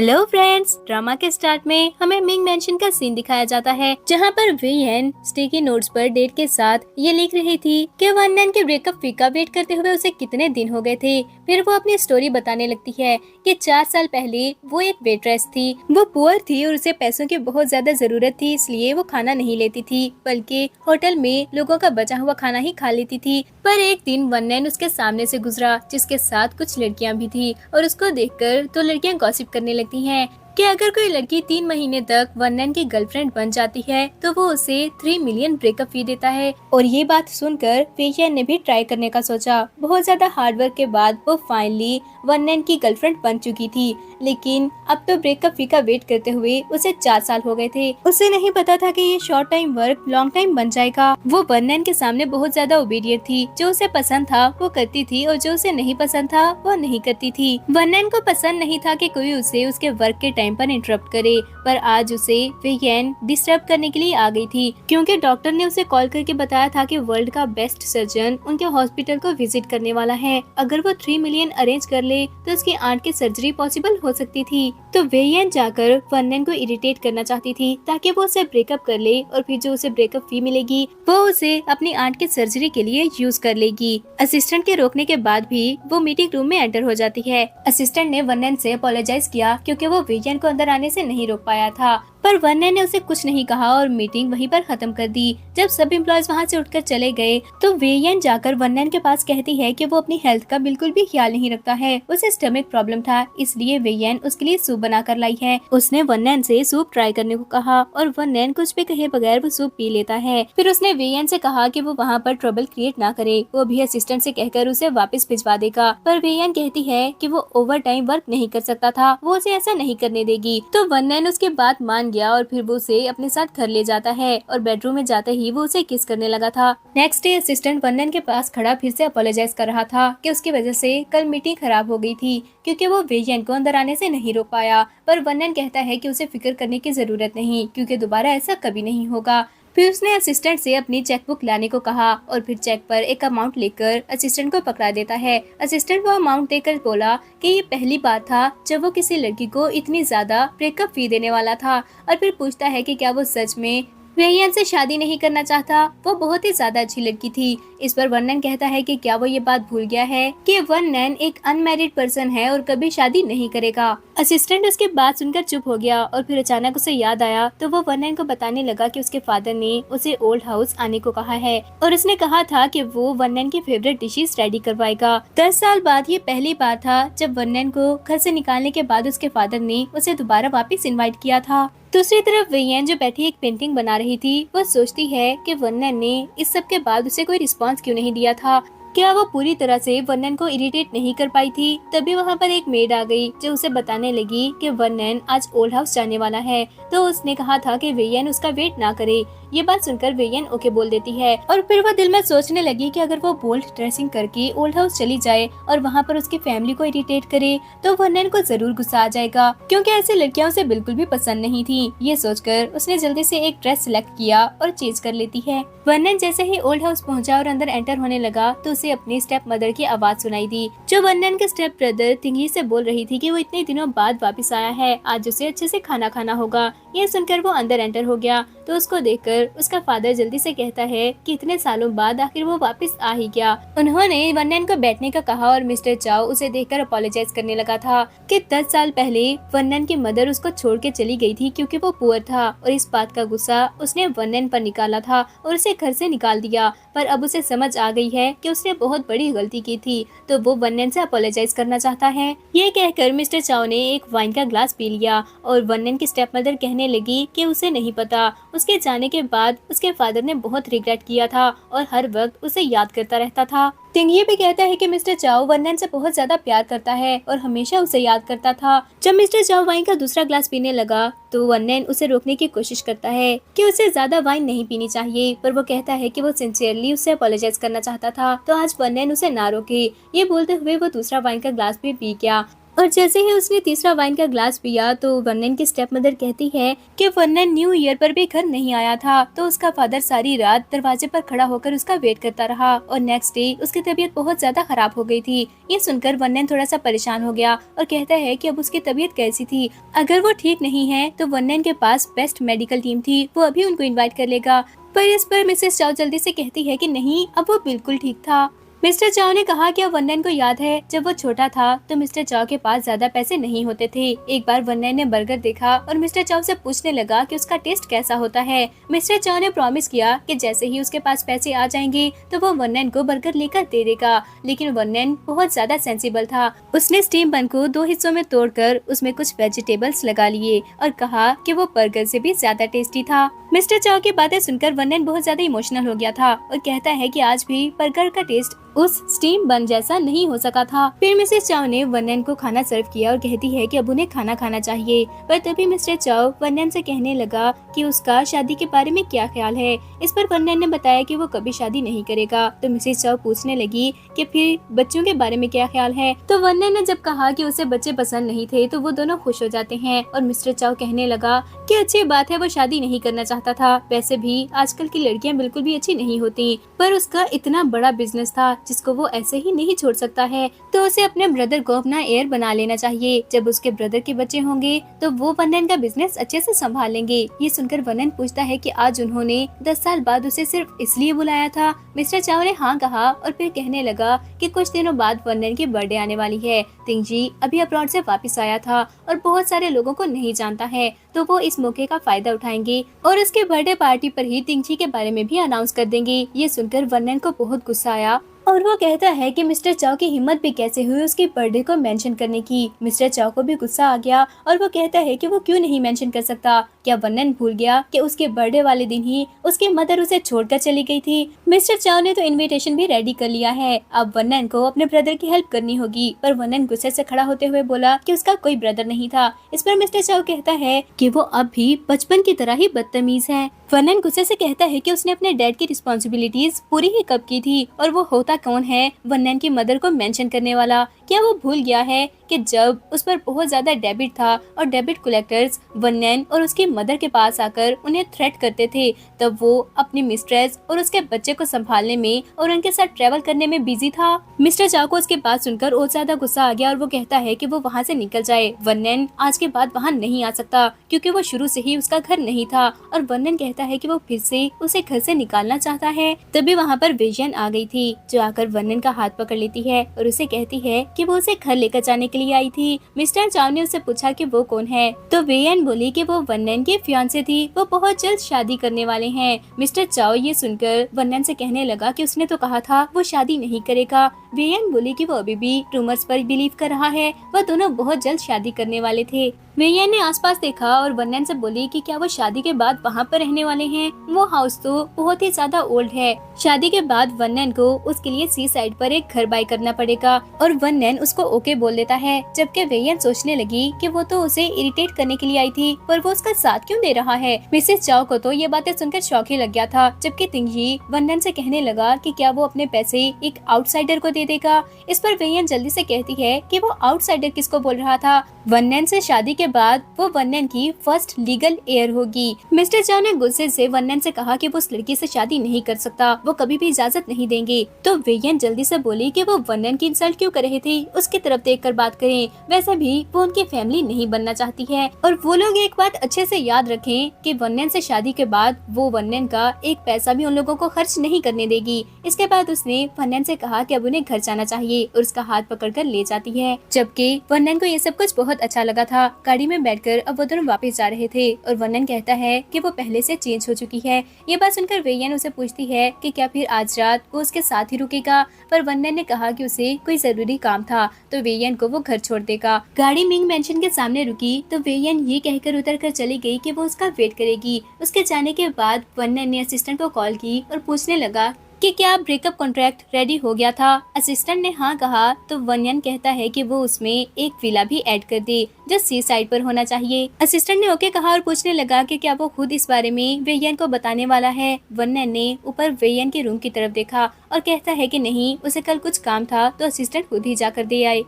Hello friends, drama के start में हमें मिंग मैंशन का सीन दिखाया जाता है जहाँ पर वेयन स्टिकी नोट्स पर डेट के साथ ये लिख रही थी कि वननैन के ब्रेकअप वीक का वेट करते हुए उसे कितने दिन हो गए थे। फिर वो अपनी स्टोरी बताने लगती है कि 4 साल पहले वो एक वेट्रेस थी। वो पुअर थी और उसे पैसों की बहुत ज्यादा जरूरत थी, इसलिए वो खाना नहीं लेती थी बल्कि होटल में लोगों का बचा हुआ खाना ही खा लेती थी। पर एक दिन वननैन उसके सामने से गुजरा जिसके साथ कुछ लड़कियां भी थी और उसको देखकर तो लड़कियां गॉसिप करने लगती हैं कि अगर कोई लड़की 3 महीने तक वननैन की गर्लफ्रेंड बन जाती है तो वो उसे 3 मिलियन ब्रेकअप फी देता है। और ये बात सुनकर वेयन ने भी ट्राई करने का सोचा। बहुत ज्यादा हार्डवर्क के बाद वो फाइनली वननैन की गर्लफ्रेंड बन चुकी थी, लेकिन अब तो ब्रेकअप फी का वेट करते हुए उसे 4 साल हो गए थे। उसे नहीं पता था कि ये short time work long time बन जाएगा। वो वननैन के सामने बहुत ज्यादा ओबीडियंट थी। जो उसे पसंद था वो करती थी और जो उसे नहीं पसंद था वो नहीं करती थी। वननैन को पसंद नहीं था कि कोई उसे उसके वर्क के टाइम पर इंटरप्ट करे, पर आज उसे वेयन डिस्टर्ब करने के लिए आ गई थी क्योंकि डॉक्टर ने उसे कॉल करके बताया था कि वर्ल्ड का बेस्ट सर्जन उनके हॉस्पिटल को विजिट करने वाला है। अगर वो 3 मिलियन अरेंज कर ले तो उसकी आंट की सर्जरी पॉसिबल हो सकती थी। तो वेयन जाकर वननैन को इरिटेट करना चाहती थी ताकि वो उसे ब्रेकअप कर ले और फिर जो उसे ब्रेकअप फी मिलेगी वो उसे अपनी आंट की सर्जरी के लिए यूज कर लेगी। असिस्टेंट के रोकने के बाद भी वो मीटिंग रूम में एंटर हो जाती है। असिस्टेंट ने वननैन से अपोलोजाइज किया क्योंकि वो वेयन को अंदर आने से नहीं रोक पाया था, पर वननैन ने उसे कुछ नहीं कहा और मीटिंग वहीं पर खत्म कर दी। जब सब एम्प्लॉयज वहां से उठकर चले गए तो वेयन जाकर वननैन के पास कहती है कि वो अपनी हेल्थ का बिल्कुल भी ख्याल नहीं रखता है। उसे स्टमक प्रॉब्लम था, इसलिए वेयन उसके लिए सूप बनाकर लाई है। उसने वननैन से सूप ट्राई करने को कहा और वननैन कुछ भी कहे बगैर वो सूप पी लेता है। फिर उसने वेयन से कहा कि वो वहाँ पर ट्रबल क्रिएट ना करे, वो भी असिस्टेंट से कहकर उसे वापस भिजवा देगा। पर वेयन कहती है कि वो ओवर टाइम वर्क नहीं कर सकता था, वो उसे ऐसा नहीं करने देगी। तो वननैन उसकी बात मान गया और फिर वो उसे अपने साथ घर ले जाता है और बेडरूम में जाते ही वो उसे किस करने लगा था। नेक्स्ट डे असिस्टेंट वननैन के पास खड़ा फिर से अपोलोजाइज कर रहा था कि उसकी वजह से कल मीटिंग खराब हो गई थी क्योंकि वो वेयन को अंदर आने से नहीं रोक पाया। पर वननैन कहता है कि उसे फिक्र करने की जरूरत नहीं क्योंकि दोबारा ऐसा कभी नहीं होगा। फिर उसने असिस्टेंट से अपनी चेकबुक लाने को कहा और फिर चेक पर एक अमाउंट लेकर असिस्टेंट को पकड़ा देता है। असिस्टेंट वो अमाउंट देकर बोला कि ये पहली बार था जब वो किसी लड़की को इतनी ज्यादा ब्रेकअप फी देने वाला था और फिर पूछता है कि क्या वो सच में वेयन से शादी नहीं करना चाहता। वो बहुत ही ज्यादा अच्छी लड़की थी। इस पर वननैन कहता है कि क्या वो ये बात भूल गया है कि वननैन एक अनमैरिड पर्सन है और कभी शादी नहीं करेगा। असिस्टेंट उसकी बात सुनकर चुप हो गया और फिर अचानक उसे याद आया तो वो वननैन को बताने लगा कि उसके फादर ने उसे ओल्ड हाउस आने को कहा है और उसने कहा था कि वो वननैन की फेवरेट डिशेस रेडी करवाएगा। 10 साल बाद ये पहली बार था जब वननैन को घर से निकालने के बाद उसके फादर ने उसे दोबारा वापस इनवाइट किया था। दूसरी तरफ वेयन जो बैठी एक पेंटिंग बना रही थी, वह सोचती है कि वननैन ने इस सब के बाद उसे कोई रिस्पांस क्यों नहीं दिया था। क्या वो पूरी तरह से वननैन को इरिटेट नहीं कर पाई थी। तभी वहाँ पर एक मेड आ गई जो उसे बताने लगी कि वननैन आज ओल्ड हाउस जाने वाला है, तो उसने कहा था कि वेयन उसका वेट ना करे। ये बात सुनकर वेयन ओके बोल देती है और फिर वो दिल में सोचने लगी कि अगर वो बोल्ड ड्रेसिंग करके ओल्ड हाउस चली जाए और वहाँ पर उसकी फैमिली को इरिटेट करे तो वननैन को जरूर गुस्सा आ जाएगा क्योंकि ऐसी लड़कियां उसे बिल्कुल भी पसंद नहीं थी। ये सोचकर उसने जल्दी से एक ड्रेस सिलेक्ट किया और चेंज कर लेती है। वननैन जैसे ही ओल्ड हाउस पहुँचा और अंदर एंटर होने लगा तो उसे अपनी स्टेप मदर की आवाज सुनाई दी जो वननैन के स्टेप ब्रदर तिंगी से बोल रही थी कि वो इतने दिनों बाद वापस आया है, आज उसे अच्छे से खाना खाना होगा। ये सुनकर वो अंदर एंटर हो गया तो उसको देखकर उसका फादर जल्दी से कहता है कि इतने सालों बाद आखिर वो वापस आ ही गया। उन्होंने वननैन को बैठने का कहा और मिस्टर चाओ उसे देखकर अपोलोजाइज करने लगा था कि 10 साल पहले वननैन की मदर उसको छोड़ के चली गई थी क्योंकि वो पुअर था और इस बात का गुस्सा उसने वननैन पर निकाला था और उसे घर से निकाल दिया। पर अब उसे समझ आ गई है कि उसने बहुत बड़ी गलती की थी तो वो वननैन से अपोलोजाइज करना चाहता है। ये कहकर मिस्टर चाओ ने एक वाइन का ग्लास पी लिया और वननैन की स्टेप मदर कहने लगी कि उसे नहीं पता उसके जाने के बाद उसके फादर ने बहुत रिग्रेट किया था और हर वक्त उसे याद करता रहता था। तिंगी भी कहता है कि मिस्टर चाओ वननैन से बहुत ज्यादा प्यार करता है और हमेशा उसे याद करता था। जब मिस्टर चाओ वाइन का दूसरा ग्लास पीने लगा तो वननैन उसे रोकने की कोशिश करता है कि उसे ज्यादा वाइन नहीं पीनी चाहिए, पर वो कहता है कि वो सिंसियरली उससे अपोलोजाइज करना चाहता था तो आज वननैन उसे ना रोके। ये बोलते हुए वो दूसरा वाइन का ग्लास भी पी गया। और जैसे ही उसने तीसरा वाइन का ग्लास पिया तो वर्नन की स्टेप मदर कहती है कि वर्नन न्यू ईयर पर भी घर नहीं आया था, तो उसका फादर सारी रात दरवाजे पर खड़ा होकर उसका वेट करता रहा और नेक्स्ट डे उसकी तबीयत बहुत ज्यादा खराब हो गई थी। ये सुनकर वर्नन थोड़ा सा परेशान हो गया और कहता है कि अब उसकी तबीयत कैसी थी, अगर वो ठीक नहीं है तो वर्नन के पास बेस्ट मेडिकल टीम थी, वो अभी उनको इन्वाइट कर लेगा। पर इस पर मिसेस चाओ जल्दी से कहती है कि नहीं, अब वो बिल्कुल ठीक था। मिस्टर चाओ ने कहा कि अब वन्नन को याद है जब वो छोटा था तो मिस्टर चाओ के पास ज्यादा पैसे नहीं होते थे। एक बार वन्नन ने बर्गर देखा और मिस्टर चाओ से पूछने लगा कि उसका टेस्ट कैसा होता है। मिस्टर चाओ ने प्रॉमिस किया कि जैसे ही उसके पास पैसे आ जाएंगे तो वो वन्नन को बर्गर लेकर दे देगा, लेकिन वन्नन बहुत ज्यादा सेंसिबल था। उसने स्टीम बन को 2 हिस्सों में तोड़कर उसमें कुछ वेजिटेबल्स लगा लिए और कहा कि वो बर्गर से भी ज्यादा टेस्टी था। मिस्टर चाओ की बातें सुनकर वन्नन बहुत ज्यादा इमोशनल हो गया था और कहता है कि आज भी बर्गर का टेस्ट उस स्टीम बन जैसा नहीं हो सका था। फिर मिसेस चाओ ने वन्नन को खाना सर्व किया और कहती है कि अब उन्हें खाना खाना चाहिए। पर तभी मिस्टर चाओ वन्नन से कहने लगा कि उसका शादी के बारे में क्या ख्याल है। इस पर वन्नन ने बताया कि वो कभी शादी नहीं करेगा। तो मिसेस चाओ पूछने लगी कि फिर बच्चों के बारे में क्या ख्याल है। तो वन्नन ने जब कहा कि उसे बच्चे पसंद नहीं थे तो वो दोनों खुश हो जाते हैं और मिस्टर चाओ कहने लगा कि अच्छी बात है, वो शादी नहीं करना चाहता था। वैसे भी आजकल की लड़कियां बिल्कुल भी अच्छी नहीं होती, पर उसका इतना बड़ा बिजनेस था जिसको वो ऐसे ही नहीं छोड़ सकता है, तो उसे अपने ब्रदर को अपना हेयर बना लेना चाहिए। जब उसके ब्रदर के बच्चे होंगे तो वो वन्नन का बिजनेस अच्छे से संभालेंगे। ये सुनकर वन्नन पूछता है कि आज उन्होंने 10 साल बाद उसे सिर्फ इसलिए बुलाया था। मिस्टर चाओ ने हाँ कहा और फिर कहने लगा कि कुछ दिनों बाद वन्नन की बर्थडे आने वाली है। तिंगजी अभी अब्रॉड से वापस आया था और बहुत सारे लोगों को नहीं जानता है, तो वो इस मौके का फायदा उठाएंगे और उसके बर्थडे पार्टी पर ही तिंगजी के बारे में भी अनाउंस कर देंगे। ये सुनकर वन्नन को बहुत गुस्सा आया और वो कहता है कि मिस्टर चाओ की हिम्मत भी कैसे हुई उसकी बर्थडे को मेंशन करने की। मिस्टर चाओ को भी गुस्सा आ गया और वो कहता है कि वो क्यों नहीं मेंशन कर सकता। क्या वन्नन भूल गया कि उसके बर्थडे वाले दिन ही उसकी मदर उसे छोड़कर चली गई थी। मिस्टर चाओ ने तो इनविटेशन भी रेडी कर लिया है, अब वन्नन को अपने ब्रदर की हेल्प करनी होगी। पर वन्नन गुस्से से खड़ा होते हुए बोला कि उसका कोई ब्रदर नहीं था। इस पर मिस्टर चाओ कहता है कि वो अब भी बचपन की तरह ही बदतमीज है। वन्नन गुस्से से कहता है कि उसने अपने डैड की रिस्पॉन्सिबिलिटीज पूरी ही कब की थी और वो होता कौन है वन्नन की मदर को मेंशन करने वाला। क्या वो भूल गया है कि जब उस पर बहुत ज्यादा डेबिट था और डेबिट कलेक्टर्स वन्नन और उसकी मदर के पास आकर उन्हें थ्रेट करते थे, तब वो अपनी मिस्ट्रेस और उसके बच्चे को संभालने में और उनके साथ ट्रेवल करने में बिजी था। मिस्टर चाओ को उसके बात सुनकर और ज्यादा गुस्सा आ गया और वो कहता है कि वो वहाँ से निकल जाए। वन्नन आज के बाद वहाँ नहीं आ सकता क्योंकि वो शुरू से ही उसका घर नहीं था और वन्नन कहता है कि वो फिर से उसे घर से निकालना चाहता है। तभी वहाँ पर विजयन आ गई थी जो आकर वन्नन का हाथ पकड़ लेती है और उसे कहती है कि वो उसे घर लेकर जाने के लिए आई थी। मिस्टर चाओ ने उससे पूछा कि वो कौन है, तो विजयन बोली कि वो वन्नन की फियांसे थी, वो बहुत जल्द शादी करने वाले हैं। मिस्टर चाओ ये सुनकर वन्नन से कहने लगा कि उसने तो कहा था वो शादी नहीं करेगा। विजयन बोली कि वो अभी भी रूमर्स पर बिलीव कर रहा है, वह दोनों बहुत जल्द शादी करने वाले थे। विजयन ने आसपास देखा और वन्नन से बोली कि क्या वो शादी के बाद वहाँ पर रहने वाले हैं। वो हाउस तो बहुत ही ज्यादा ओल्ड है। शादी के बाद वन्नन को उसके लिए सी साइड पर एक घर बाय करना पड़ेगा और वन्नन उसको ओके बोल देता है। जबकि विजयन सोचने लगी कि वो तो उसे इरिटेट करने के लिए आई थी, पर वो उसका साथ क्यों दे रहा है। मिसेस चाओ को तो ये बातें सुनकर शौक ही लग गया था। जबकि तिंगजी वन्नन से कहने लगा कि क्या वो अपने पैसे एक आउटसाइडर को दे देगा। इस पर विजयन जल्दी से कहती है कि वो आउटसाइडर किसको बोल रहा था। वन्नन से शादी के बाद वो वन्नन की फर्स्ट लीगल हेयर होगी। मिस्टर चाओ ने गुस्से से वन्नन से कहा कि वो उस लड़की से शादी नहीं कर सकता, वो कभी भी इजाजत नहीं देंगे। तो विजयन जल्दी से बोली कि वो वन्नन की इंसल्ट क्यों कर रहे थे, उसकी तरफ देखकर बात करें। वैसे भी वो उनकी फैमिली नहीं बनना चाहती है और वो लोग एक बात अच्छे से याद रखें कि वन्नन से शादी के बाद वो वन्नन का एक पैसा भी उन लोगों को खर्च नहीं करने देगी। इसके बाद उसने वन्नन से कहा कि अब उन्हें घर जाना चाहिए और उसका हाथ पकड़कर ले जाती है। जबकि वन्नन को ये सब कुछ बहुत अच्छा लगा था। गाड़ी में बैठकर अब वो दोनों वापस जा रहे थे और वन्नन कहता है कि वो पहले से चेंज हो चुकी है। ये बात सुनकर विजयन उसे पूछती है कि क्या फिर आज रात वो उसके साथ ही रुकेगा, पर वन्नन ने कहा कि उसे कोई जरूरी काम था तो विजयन को वो घर छोड़ देगा। गाड़ी मिंग मेंशन के सामने रुकी तो विजयन ये कहकर उतर कर चली गई कि वो उसका वेट करेगी। उसके जाने के बाद वन्नन ने असिस्टेंट को कॉल की और पूछने लगा कि क्या ब्रेकअप कॉन्ट्रैक्ट रेडी हो गया था। असिस्टेंट ने हाँ कहा तो वन्नन कहता है कि वो उसमें एक विला भी ऐड कर दे जो सी साइड पर होना चाहिए। असिस्टेंट ने ओके कहा और पूछने लगा कि क्या वो खुद इस बारे में विजयन को बताने वाला है। वन्नन ने ऊपर विजयन के रूम की तरफ देखा और कहता है कि नहीं, उसे कल कुछ काम था तो असिस्टेंट खुद ही जाकर दे आए।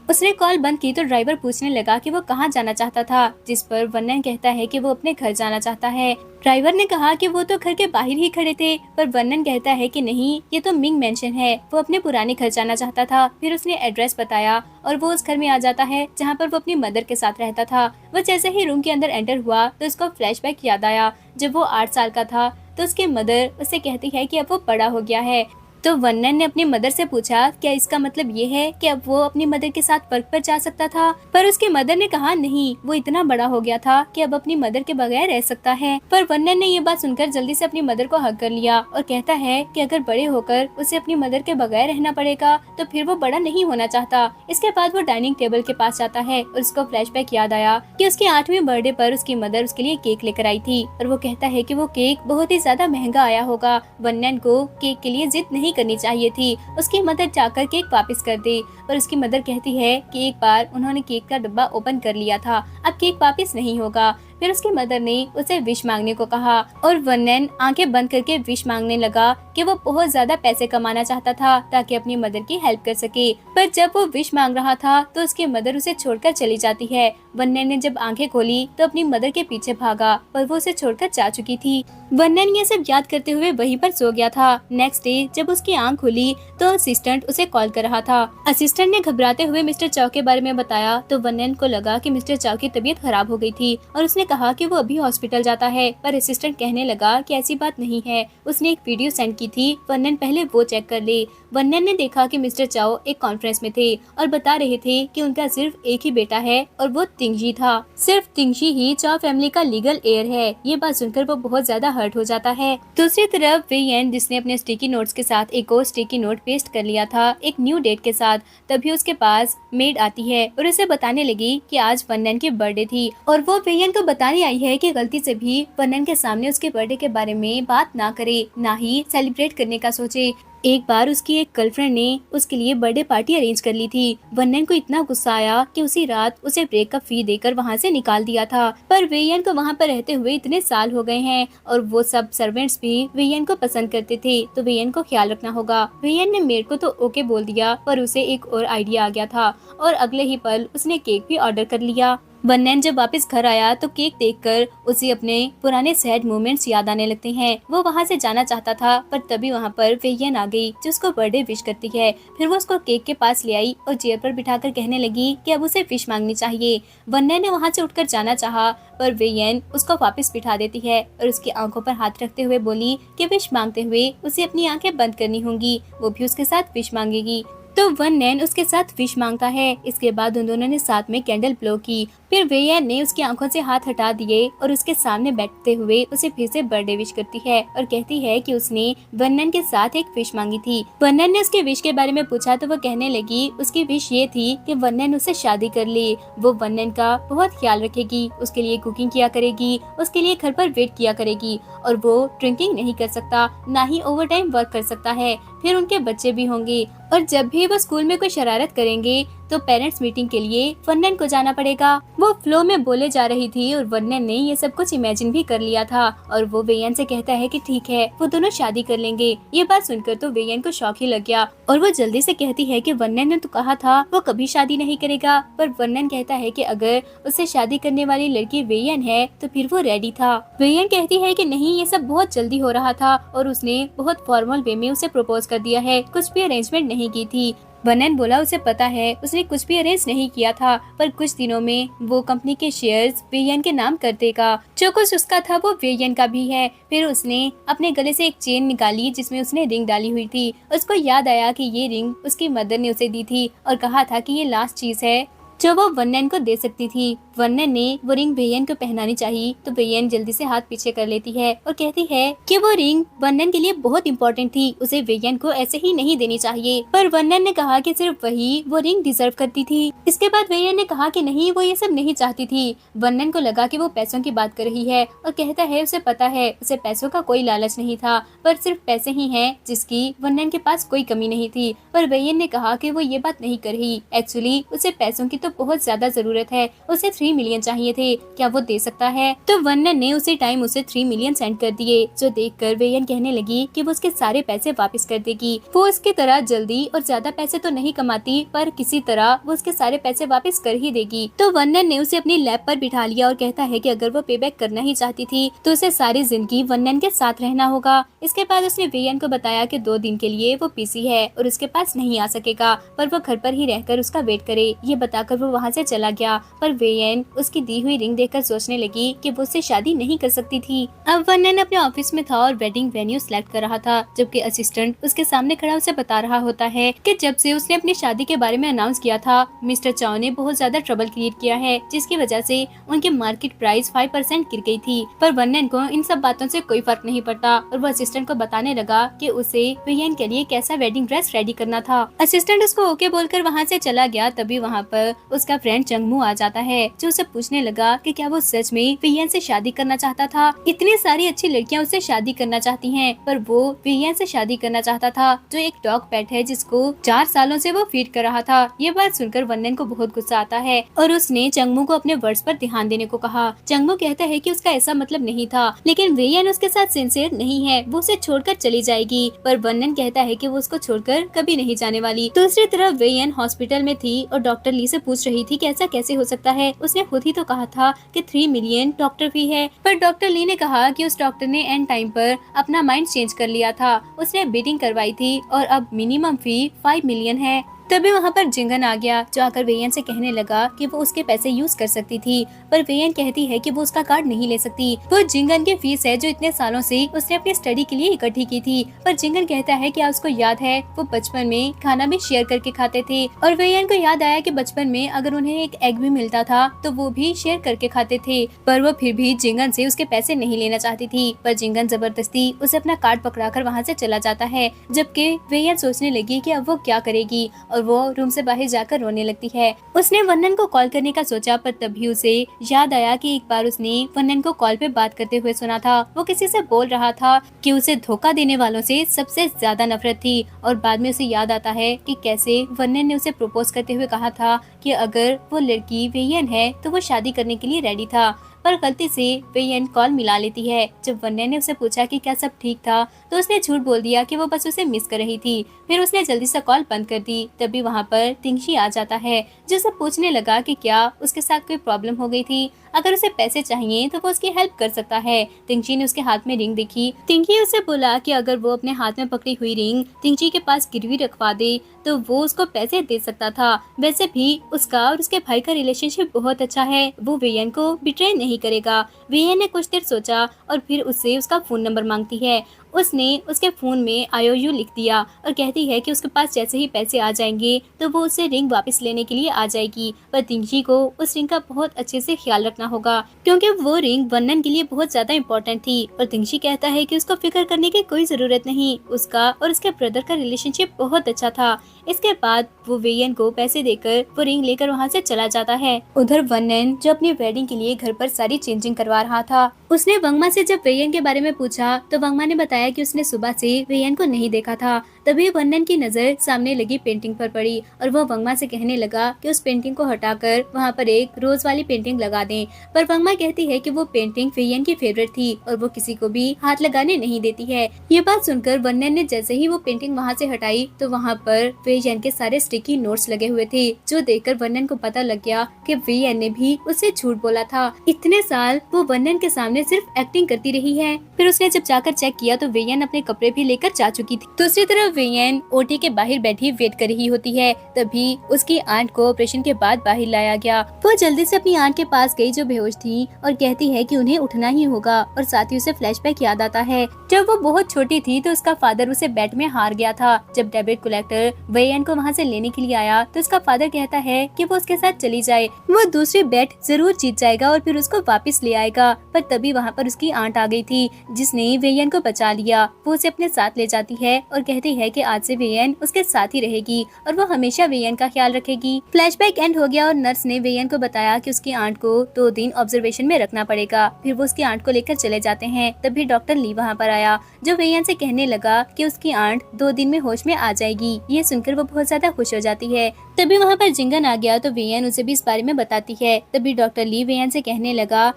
उसने कॉल बंद की तो ड्राइवर पूछने लगा कि वो कहाँ जाना चाहता था, जिस पर वन्नन कहता है कि वो अपने घर जाना चाहता है। ड्राइवर ने कहा कि वो तो घर के बाहर ही खड़े थे, पर वन्नन कहता है कि नहीं, ये तो मिंग मेंशन है, वो अपने पुराने घर जाना चाहता था। फिर उसने एड्रेस बताया और वो उस घर में आ जाता है जहाँ पर वो अपनी मदर के साथ रहता था। वो जैसे ही रूम के अंदर एंटर हुआ तो उसको फ्लैशबैक याद आया। जब वो 8 साल का था तो उसकी मदर उससे कहती है कि अब वो बड़ा हो गया है। तो वन्नन ने अपनी मदर से पूछा, क्या इसका मतलब ये है कि अब वो अपनी मदर के साथ वर्क पर जा सकता था? पर उसकी मदर ने कहा नहीं, वो इतना बड़ा हो गया था कि अब अपनी मदर के बगैर रह सकता है। पर वन्नन ने ये बात सुनकर जल्दी से अपनी मदर को हग कर लिया और कहता है कि अगर बड़े होकर उसे अपनी मदर के बगैर रहना पड़ेगा तो फिर वो बड़ा नहीं होना चाहता। इसके बाद वो डाइनिंग टेबल के पास जाता है और उसको फ्लैशबैक याद आया कि उसके 8वें बर्थडे पर उसकी मदर उसके लिए केक लेकर आई थी और वो कहता है कि वो केक बहुत ही ज्यादा महंगा आया होगा। वन्नन को केक के लिए जिद नहीं करनी चाहिए थी, उसकी मदर जाकर केक वापस कर दे। पर उसकी मदर कहती है कि एक बार उन्होंने केक का डब्बा ओपन कर लिया था, अब केक वापस नहीं होगा। फिर उसकी मदर ने उसे विश मांगने को कहा और वन्नन आंखें बंद करके विश मांगने लगा कि वो बहुत ज्यादा पैसे कमाना चाहता था ताकि अपनी मदर की हेल्प कर सके। पर जब वो विश मांग रहा था तो उसकी मदर उसे छोड़कर चली जाती है। वन्नन ने जब आंखें खोली तो अपनी मदर के पीछे भागा, पर वो उसे छोड़कर जा चुकी थी। वन्नन ये सब याद करते हुए वहीं पर सो गया था। नेक्स्ट डे जब उसकी आंख खुली तो असिस्टेंट उसे कॉल कर रहा था। असिस्टेंट ने घबराते हुए मिस्टर चाव के बारे में बताया तो वन्नन को लगा कि मिस्टर चाव की तबीयत खराब हो गई थी और उसने कहा कि वो अभी हॉस्पिटल जाता है। पर असिस्टेंट कहने लगा कि ऐसी बात नहीं है, उसने एक वीडियो सेंड की थी, वन्नन पहले वो चेक कर ले। वन्नन ने देखा कि मिस्टर चाव एक कॉन्फ्रेंस में थे और बता रहे थे कि उनका सिर्फ एक ही बेटा है और वो तिंगजी था। सिर्फ तिंगजी ही चाव फैमिली का लीगल हेयर है। ये बात सुनकर वो बहुत ज्यादा हर्ट हो जाता है। दूसरी तरफ वेयन, जिसने अपने स्टिकी नोट्स के साथ एक और स्टिकी नोट पेस्ट कर लिया था एक न्यू डेट के साथ, तभी उसके पास मेड आती है और उसे बताने लगी कि आज वन्नन की बर्थडे थी और वो वेयन को बताने आई है कि गलती से भी वन्नन के सामने उसके बर्थडे के बारे में बात ना करे, ना ही सेलिब्रेट करने का सोचे। एक बार उसकी एक गर्लफ्रेंड ने उसके लिए बर्थडे पार्टी अरेंज कर ली थी। वन्नन को इतना गुस्सा आया कि उसी रात उसे ब्रेकअप फी देकर वहाँ से निकाल दिया था। पर वेयन को वहाँ पर रहते हुए इतने साल हो गए हैं और वो सब सर्वेंट्स भी वेयन को पसंद करते थे, तो वेयन को ख्याल रखना होगा। वेयन ने मेड को तो ओके बोल दिया, पर उसे एक और आइडिया आ गया था और अगले ही पल उसने केक भी ऑर्डर कर लिया। वन्नन जब वापस घर आया तो केक देखकर उसे अपने पुराने सैड मोमेंट्स याद आने लगते हैं। वो वहाँ से जाना चाहता था पर तभी वहाँ पर वेयन आ गई जो उसको बर्थडे विश करती है। फिर वो उसको केक के पास ले आई और चेयर पर बिठाकर कहने लगी कि अब उसे विश मांगनी चाहिए। वन्नन ने वहाँ से उठकर जाना चाहा पर वेयन उसको वापस बिठा देती है और उसकी आंखों पर हाथ रखते हुए बोली कि विश मांगते हुए उसे अपनी आंखें बंद करनी होंगी, वो भी उसके साथ विश मांगेगी। तो वन्नन उसके साथ विश मांगता है। इसके बाद उन दोनों ने साथ में कैंडल ब्लो की। फिर वेयन ने उसकी आंखों से हाथ हटा दिए और उसके सामने बैठते हुए उसे फिर से बर्थडे विश करती है और कहती है कि उसने वन्नन के साथ एक विश मांगी थी। वन्नन ने उसके विश के बारे में पूछा तो वो कहने लगी उसकी विश ये थी कि वन्नन उससे शादी कर ले। वो वन्नन का बहुत ख्याल रखेगी, उसके लिए कुकिंग किया करेगी, उसके लिए घर पर वेट किया करेगी और वो ड्रिंकिंग नहीं कर सकता, ना ही ओवर टाइम वर्क कर सकता है। फिर उनके बच्चे भी होंगे और जब भी वो स्कूल में कोई शरारत करेंगे तो पेरेंट्स मीटिंग के लिए वन्नन को जाना पड़ेगा। वो फ्लो में बोले जा रही थी और वन्नन ने ये सब कुछ इमेजिन भी कर लिया था और वो वेयन से कहता है कि ठीक है, वो दोनों शादी कर लेंगे। ये बात सुनकर तो वेयन को शौक ही लग गया और वो जल्दी से कहती है कि वन्नन ने तो कहा था वो कभी शादी नहीं करेगा। पर वन्नन कहता है कि अगर उससे शादी करने वाली लड़की वेयन है तो फिर वो रेडी था। वेयन कहती है कि नहीं, ये सब बहुत जल्दी हो रहा था और उसने बहुत फॉर्मल वे में उसे प्रपोज कर दिया है, कुछ भी अरेंजमेंट नहीं की थी। वन्नन बोला उसे पता है उसने कुछ भी अरेंज नहीं किया था, पर कुछ दिनों में वो कंपनी के शेयर्स वेयन के नाम कर देगा। जो कुछ उसका था वो वेयन का भी है। फिर उसने अपने गले से एक चेन निकाली जिसमें उसने रिंग डाली हुई थी। उसको याद आया कि ये रिंग उसकी मदर ने उसे दी थी और कहा था कि ये लास्ट चीज है जो वो वन्नन को दे सकती थी। वन्नन ने वो रिंग वेयन को पहनानी चाहिए तो वेयन जल्दी से हाथ पीछे कर लेती है और कहती है कि वो रिंग वन्नन के लिए बहुत इम्पोर्टेंट थी, उसे वेयन को ऐसे ही नहीं देनी चाहिए। पर वन्नन ने कहा कि सिर्फ वही वो रिंग डिजर्व करती थी। इसके बाद वेयन ने कहा कि नहीं, वो ये सब नहीं चाहती थी। वन्नन को लगा कि वो पैसों की बात कर रही है और कहता है उसे पता है उसे पैसों का कोई लालच नहीं था, पर सिर्फ पैसे ही हैं जिसकी वन्नन के पास कोई कमी नहीं थी। पर वेयन ने कहा कि वो ये बात नहीं कर रही, एक्चुअली उसे पैसों की तो बहुत ज्यादा जरूरत है। उसे 3 मिलियन चाहिए थे, क्या वो दे सकता है? तो वन्नन ने उसी टाइम उसे 3 मिलियन सेंड कर दिए, जो देखकर वेयन कहने लगी कि वो उसके सारे पैसे वापस कर देगी। वो उसकी तरह जल्दी और ज्यादा पैसे तो नहीं कमाती, पर किसी तरह वो उसके सारे पैसे वापस कर ही देगी। तो वन्नन ने उसे अपनी लैब पर बिठा लिया और कहता है कि अगर वो पेबैक करना ही चाहती थी तो उसे सारी जिंदगी वन्नन के साथ रहना होगा। इसके बाद उसने वेयन को बताया कि 2 दिन के लिए वो पीसी है और उसके पास नहीं आ सकेगा, पर वो घर पर ही रहकर उसका वेट करे। ये बताकर वो वहाँ से चला गया, पर वेयन उसकी दी हुई रिंग देखकर सोचने लगी कि वो उससे शादी नहीं कर सकती थी। अब वन्नन अपने ऑफिस में था और वेडिंग वेन्यू सिलेक्ट कर रहा था, जबकि असिस्टेंट उसके सामने खड़ा उसे बता रहा होता है कि जब से उसने अपनी शादी के बारे में अनाउंस किया था, मिस्टर चाओ ने बहुत ज्यादा ट्रबल क्रिएट किया है, जिसकी वजह से उनकी मार्केट प्राइस 5% गिर गई थी। पर वन्नन को इन सब बातों से कोई फर्क नहीं पड़ता और वो असिस्टेंट को बताने लगा कि उसे वेयन के लिए कैसा वेडिंग ड्रेस रेडी करना था। असिस्टेंट उसको ओके बोलकर वहाँ से चला गया। तभी वहाँ पर उसका फ्रेंड चंगमू आ जाता है, जो उसे पूछने लगा कि क्या वो सच में वेयन से शादी करना चाहता था। इतनी सारी अच्छी लड़कियाँ उससे शादी करना चाहती हैं, पर वो वेयन से शादी करना चाहता था, जो एक डॉग पेट है जिसको 4 सालों से वो फीड कर रहा था। ये बात सुनकर वन्नन को बहुत गुस्सा आता है और उसने चंगमू को अपने वर्ड्स पर ध्यान देने को कहा। चंगमू कहता है कि उसका ऐसा मतलब नहीं था, लेकिन वेयन उसके साथ सिंसियर नहीं है, वो उसे छोड़कर चली जाएगी। पर वन्नन कहता है कि वो उसको छोड़कर कभी नहीं जाने वाली। दूसरी तरफ वेयन हॉस्पिटल में थी और डॉक्टर ली से पूछ रही थी कि ऐसा कैसे हो सकता है। उसने खुद ही तो कहा था कि 3 मिलियन डॉक्टर फी है, पर डॉक्टर ली ने कहा कि उस डॉक्टर ने एंड टाइम पर अपना माइंड चेंज कर लिया था। उसने बिडिंग करवाई थी और अब मिनिमम फी 5 मिलियन है। तभी वहाँ पर जिंगन आ गया, जो आकर वेयन से कहने लगा कि वो उसके पैसे यूज कर सकती थी, पर वेयन कहती है कि वो उसका कार्ड नहीं ले सकती। वो जिंगन की फीस है जो इतने सालों से उसने अपनी स्टडी के लिए इकट्ठी की थी। पर जिंगन कहता है कि उसको याद है वो बचपन में खाना भी शेयर करके खाते थे, और वेयन को याद आया कि बचपन में अगर उन्हें एक एग भी मिलता था तो वो भी शेयर करके खाते थे। पर वो फिर भी जिंगन से उसके पैसे नहीं लेना चाहती थी। पर जिंगन जबरदस्ती उसे अपना कार्ड पकड़ाकर वहाँ से चला जाता है, जबकि वेयन सोचने लगी कि अब वो क्या करेगी और वो रूम से बाहर जाकर रोने लगती है। उसने वन्नन को कॉल करने का सोचा, पर तभी उसे याद आया कि एक बार उसने वन्नन को कॉल पे बात करते हुए सुना था। वो किसी से बोल रहा था कि उसे धोखा देने वालों से सबसे ज्यादा नफरत थी, और बाद में उसे याद आता है कि कैसे वन्नन ने उसे प्रपोज करते हुए कहा था कि अगर वो लड़की वेयन है तो वो शादी करने के लिए रेडी था। पर गलती से वेयन कॉल मिला लेती है। जब वन्नन ने उसे पूछा कि क्या सब ठीक था, तो उसने झूठ बोल दिया कि वो बस उसे मिस कर रही थी। फिर उसने जल्दी से कॉल बंद कर दी। तभी वहाँ पर तिंगशी आ जाता है, जो उसे पूछने लगा कि क्या उसके साथ कोई प्रॉब्लम हो गई थी। अगर उसे पैसे चाहिए तो वो उसकी हेल्प कर सकता है। तिंगची ने उसके हाथ में रिंग देखी। तिंगची उसे बोला कि अगर वो अपने हाथ में पकड़ी हुई रिंग तिंगची के पास गिरवी रखवा दे तो वो उसको पैसे दे सकता था। वैसे भी उसका और उसके भाई का रिलेशनशिप बहुत अच्छा है, वो वेयन को बिट्रे नहीं करेगा। वेयन ने कुछ देर सोचा और फिर उससे उसका फोन नंबर मांगती है। उसने उसके फोन में IOU लिख दिया और कहती है कि उसके पास जैसे ही पैसे आ जाएंगे तो वो उसे रिंग वापस लेने के लिए आ जाएगी। पर तिंगची को उस रिंग का बहुत अच्छे से ख्याल रखना होगा, क्योंकि वो रिंग वन्नन के लिए बहुत ज्यादा इम्पोर्टेंट थी। पर तिंगची कहता है कि उसको फिक्र करने की कोई जरूरत नहीं, उसका और उसके ब्रदर का रिलेशनशिप बहुत अच्छा था। इसके बाद वो वेयन को पैसे देकर वो रिंग लेकर वहाँ से चला जाता है। उधर वन्नन जो अपनी वेडिंग के लिए घर पर सारी चेंजिंग करवा रहा था, उसने वंगमा से जब वेयन के बारे में पूछा तो वंगमा ने बताया कि उसने सुबह से वेयन को नहीं देखा था। तभी वन्नन की नजर सामने लगी पेंटिंग पर पड़ी और वो वंगमा से कहने लगा कि उस पेंटिंग को हटाकर वहाँ पर एक रोज वाली पेंटिंग लगा दें। पर वंगमा कहती है कि वो पेंटिंग वेयन की फेवरेट थी और वो किसी को भी हाथ लगाने नहीं देती है। ये बात सुनकर वन्नन ने जैसे ही वो पेंटिंग वहाँ से हटाई तो वहाँ पर वेयन के सारे स्टिकी नोट्स लगे हुए थे, जो देखकर वन्नन को पता लग गया कि वेयन ने भी उससे झूठ बोला था। इतने साल वो वन्नन के सामने सिर्फ एक्टिंग करती रही है। फिर उसने जब जाकर चेक किया तो वेयन अपने कपड़े भी लेकर जा चुकी थी। दूसरी तरफ वेयन ओटी के बाहर बैठी वेट कर रही होती है। तभी उसकी आंट को ऑपरेशन के बाद बाहर लाया गया। वो जल्दी से अपनी आंट के पास गई जो बेहोश थी और कहती है कि उन्हें उठना ही होगा, और साथ ही उसे फ्लैशबैक याद आता है जब वो बहुत छोटी थी तो उसका फादर उसे बेट में हार गया था। जब डेबिट कलेक्टर वेयन को वहाँ से लेने के लिए आया तो उसका फादर कहता है कि वो उसके साथ चली जाए, वो दूसरी बेट जरूर जीत जाएगा और फिर उसको वापस ले आएगा। पर तभी वहाँ पर उसकी आंट आ गई थी जिसने वेयन को बचा लिया। वो उसे अपने साथ ले जाती है और कहती है है कि आज से वेयन उसके साथ ही रहेगी और वो हमेशा वेयन का ख्याल रखेगी। फ्लैशबैक एंड हो गया और नर्स ने वेयन को बताया कि उसकी आंट को 2 दिन ऑब्जर्वेशन में रखना पड़ेगा। फिर वो उसकी आंट को लेकर चले जाते हैं। तभी डॉक्टर ली वहाँ पर आया, जो वेयन से कहने लगा कि उसकी आंट 2 दिन में होश में आ जाएगी। ये सुनकर वो बहुत ज्यादा खुश हो जाती है। तभी वहाँ पर जिंगन आ गया तो वेयन उसे भी इस बारे में बताती है। तभी डॉक्टर ली वेयन से कहने लगा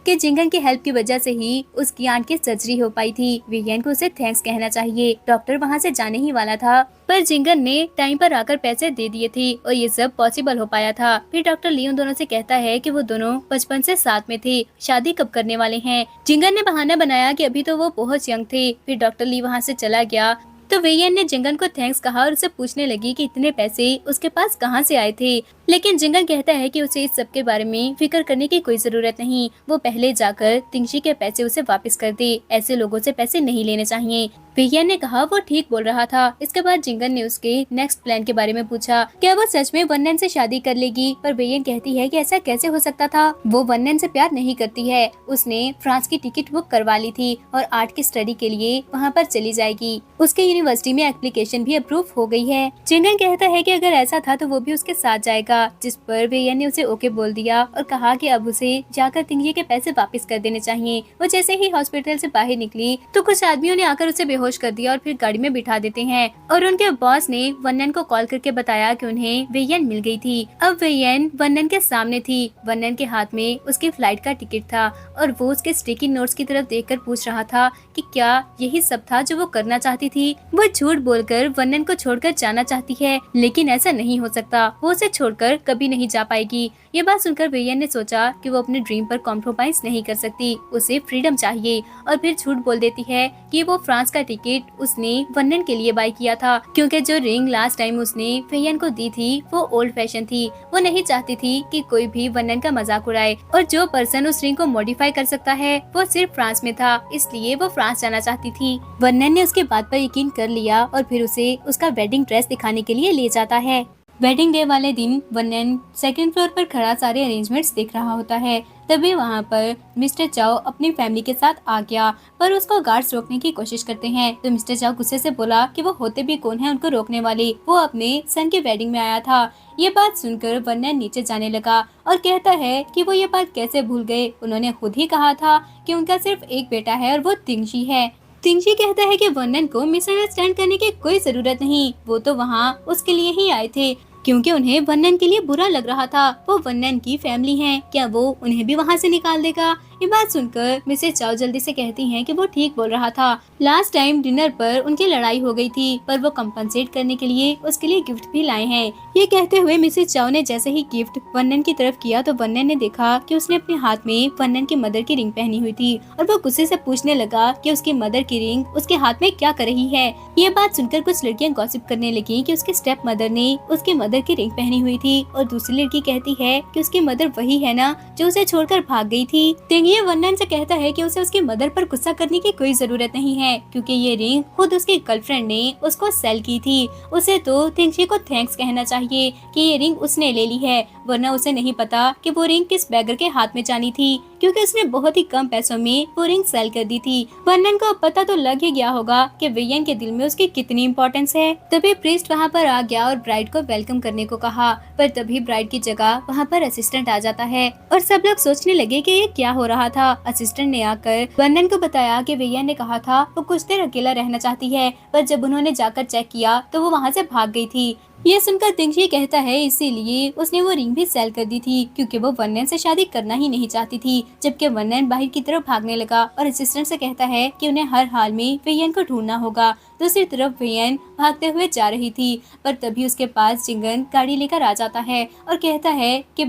कि जिंगन की हेल्प की वजह से ही उसकी आंट की सर्जरी हो पाई थी। वेयन को उसे थैंक्स कहना चाहिए। डॉक्टर वहाँ से जाने ही वाला था, पर जिंगन ने टाइम पर आकर पैसे दे दिए थे और ये सब पॉसिबल हो पाया था। फिर डॉक्टर ली उन दोनों से कहता है कि वो दोनों बचपन से साथ में थे, शादी कब करने वाले हैं। जिंगन ने बहाना बनाया कि अभी तो वो बहुत यंग थे। फिर डॉक्टर ली वहाँ से चला गया तो वेयन ने जिंगन को थैंक्स कहा और उसे पूछने लगी कि इतने पैसे उसके पास कहाँ से आए थे। लेकिन जिंगन कहता है कि उसे इस सब के बारे में फिक्र करने की कोई जरूरत नहीं, वो पहले जाकर तिंगशी के पैसे उसे वापस कर दे। ऐसे लोगों से पैसे नहीं लेने चाहिए। वेयन ने कहा वो ठीक बोल रहा था। इसके बाद जिंगन ने उसके नेक्स्ट प्लान के बारे में पूछा, क्या वो सच में वनन से शादी कर लेगी। पर वेयन कहती है कि ऐसा कैसे हो सकता था, वो वनन से प्यार नहीं करती है। उसने फ्रांस की टिकट बुक करवा ली थी और आर्ट की स्टडी के लिए वहाँ पर चली जाएगी। उसके यूनिवर्सिटी में एप्लीकेशन भी अप्रूव हो गई है। जिंगन कहता है कि अगर ऐसा था तो वो भी उसके साथ जाएगा, जिस पर वेयन ने उसे ओके बोल दिया और कहा कि अब उसे जाकर तिंगशी के पैसे वापस कर देने चाहिए। वो जैसे ही हॉस्पिटल से बाहर निकली तो कुछ आदमियों ने आकर उसे बेहोश कर दिया और फिर गाड़ी में बिठा देते हैं और उनके बॉस ने वनन को कॉल करके बताया कि उन्हें वेयन मिल गई थी। अब वेयन वनन के सामने थी। वनन के हाथ में उसकी फ्लाइट का टिकट था और वो उसके स्टिकी नोट्स की तरफ देखकर पूछ रहा था कि क्या यही सब था जो वो करना चाहती थी। वो झूठ बोलकर वनन को छोड़कर जाना चाहती है, लेकिन ऐसा नहीं हो सकता, वो उसे छोड़कर कभी नहीं जा पाएगी। ये बात सुनकर वेयन ने सोचा कि वो अपने ड्रीम पर कॉम्प्रोमाइज नहीं कर सकती, उसे फ्रीडम चाहिए और फिर झूठ बोल देती है कि वो फ्रांस का टिकट उसने वनन के लिए बाय किया था, क्योंकि जो रिंग लास्ट टाइम उसने वेयन को दी थी वो ओल्ड फैशन थी। वो नहीं चाहती थी कि कोई भी वनन का मजाक उड़ाए और जो पर्सन उस रिंग को मॉडिफाई कर सकता है वो सिर्फ फ्रांस में था, इसलिए वो फ्रांस जाना चाहती थी। वनन ने उसके बात पर यकीन कर लिया और फिर उसे उसका वेडिंग ड्रेस दिखाने के लिए ले जाता है। वेडिंग डे वाले दिन वनन सेकंड फ्लोर पर खड़ा सारे अरेंजमेंट्स देख रहा होता है। तभी वहाँ पर मिस्टर चाओ अपनी फैमिली के साथ आ गया, पर उसको गार्ड्स रोकने की कोशिश करते हैं। तो मिस्टर चाओ गुस्से से बोला कि वो होते भी कौन है उनको रोकने वाले, वो अपने सन की वेडिंग में आया था। ये बात सुनकर वनन नीचे जाने लगा और कहता है कि वो ये बात कैसे भूल गए, उन्होंने खुद ही कहा था कि उनका सिर्फ एक बेटा है और वो तिंगशी है। तिंगशी कहता है कि वनन को मिसअंडरस्टैंड करने की कोई जरूरत नहीं, वो तो वहाँ उसके लिए ही आए थे, क्योंकि उन्हें वनन के लिए बुरा लग रहा था। वो वनन की फैमिली है, क्या वो उन्हें भी वहाँ से निकाल देगा। ये बात सुनकर मिसेस चाओ जल्दी से कहती हैं कि वो ठीक बोल रहा था। लास्ट टाइम डिनर पर उनकी लड़ाई हो गई थी, पर वो कंपनसेट करने के लिए उसके लिए गिफ्ट भी लाए हैं। ये कहते हुए मिसेस चाओ ने जैसे ही गिफ्ट वनन की तरफ किया तो वनन ने देखा कि उसने अपने हाथ में वनन की मदर की रिंग पहनी हुई थी और वो गुस्से से पूछने लगा कि उसकी मदर की रिंग उसके हाथ में क्या कर रही है। ये बात सुनकर कुछ लड़कियां गॉसिप करने लगी कि उसकी स्टेप मदर ने उसकी मदर की रिंग पहनी हुई थी और दूसरी लड़की कहती है कि उसकी मदर वही है ना जो उसे छोड़कर भाग गई थी। ये वनन से कहता है कि उसे उसकी मदर पर गुस्सा करने की कोई जरूरत नहीं है, क्योंकि ये रिंग खुद उसकी गर्लफ्रेंड ने उसको सेल की थी। उसे तो तिंगशी को थैंक्स कहना चाहिए कि ये रिंग उसने ले ली है, वरना उसे नहीं पता कि वो रिंग किस बैगर के हाथ में जानी थी, क्योंकि उसने बहुत ही कम पैसों में वो रिंग सेल कर दी थी। वनन को पता तो लग ही गया होगा कि वेयन के दिल में उसकी कितनी इम्पोर्टेंस है। तभी प्रीस्ट वहाँ पर आ गया और ब्राइड को वेलकम करने को कहा, पर तभी ब्राइड की जगह वहाँ पर असिस्टेंट आ जाता है और सब लोग सोचने लगे कि ये क्या हो रहा था। असिस्टेंट ने आकर वनन को बताया कि वेयन ने कहा था वो कुछ देर अकेला रहना चाहती है, पर जब उन्होंने जाकर चेक किया तो वो वहाँ से भाग गई थी। ये सुनकर तिंगशी कहता है इसीलिए उसने वो रिंग भी सेल कर दी थी, क्योंकि वो वनन से शादी करना ही नहीं चाहती थी। जबकि वनन बाहर की तरफ भागने लगा और असिस्टेंट से कहता है कि उन्हें हर हाल में वेयन को ढूंढना होगा। दूसरी तरफ वेयन भागते हुए जा रही थी, पर तभी उसके पास जिंगन गाड़ी लेकर आ जाता है और कहता है कि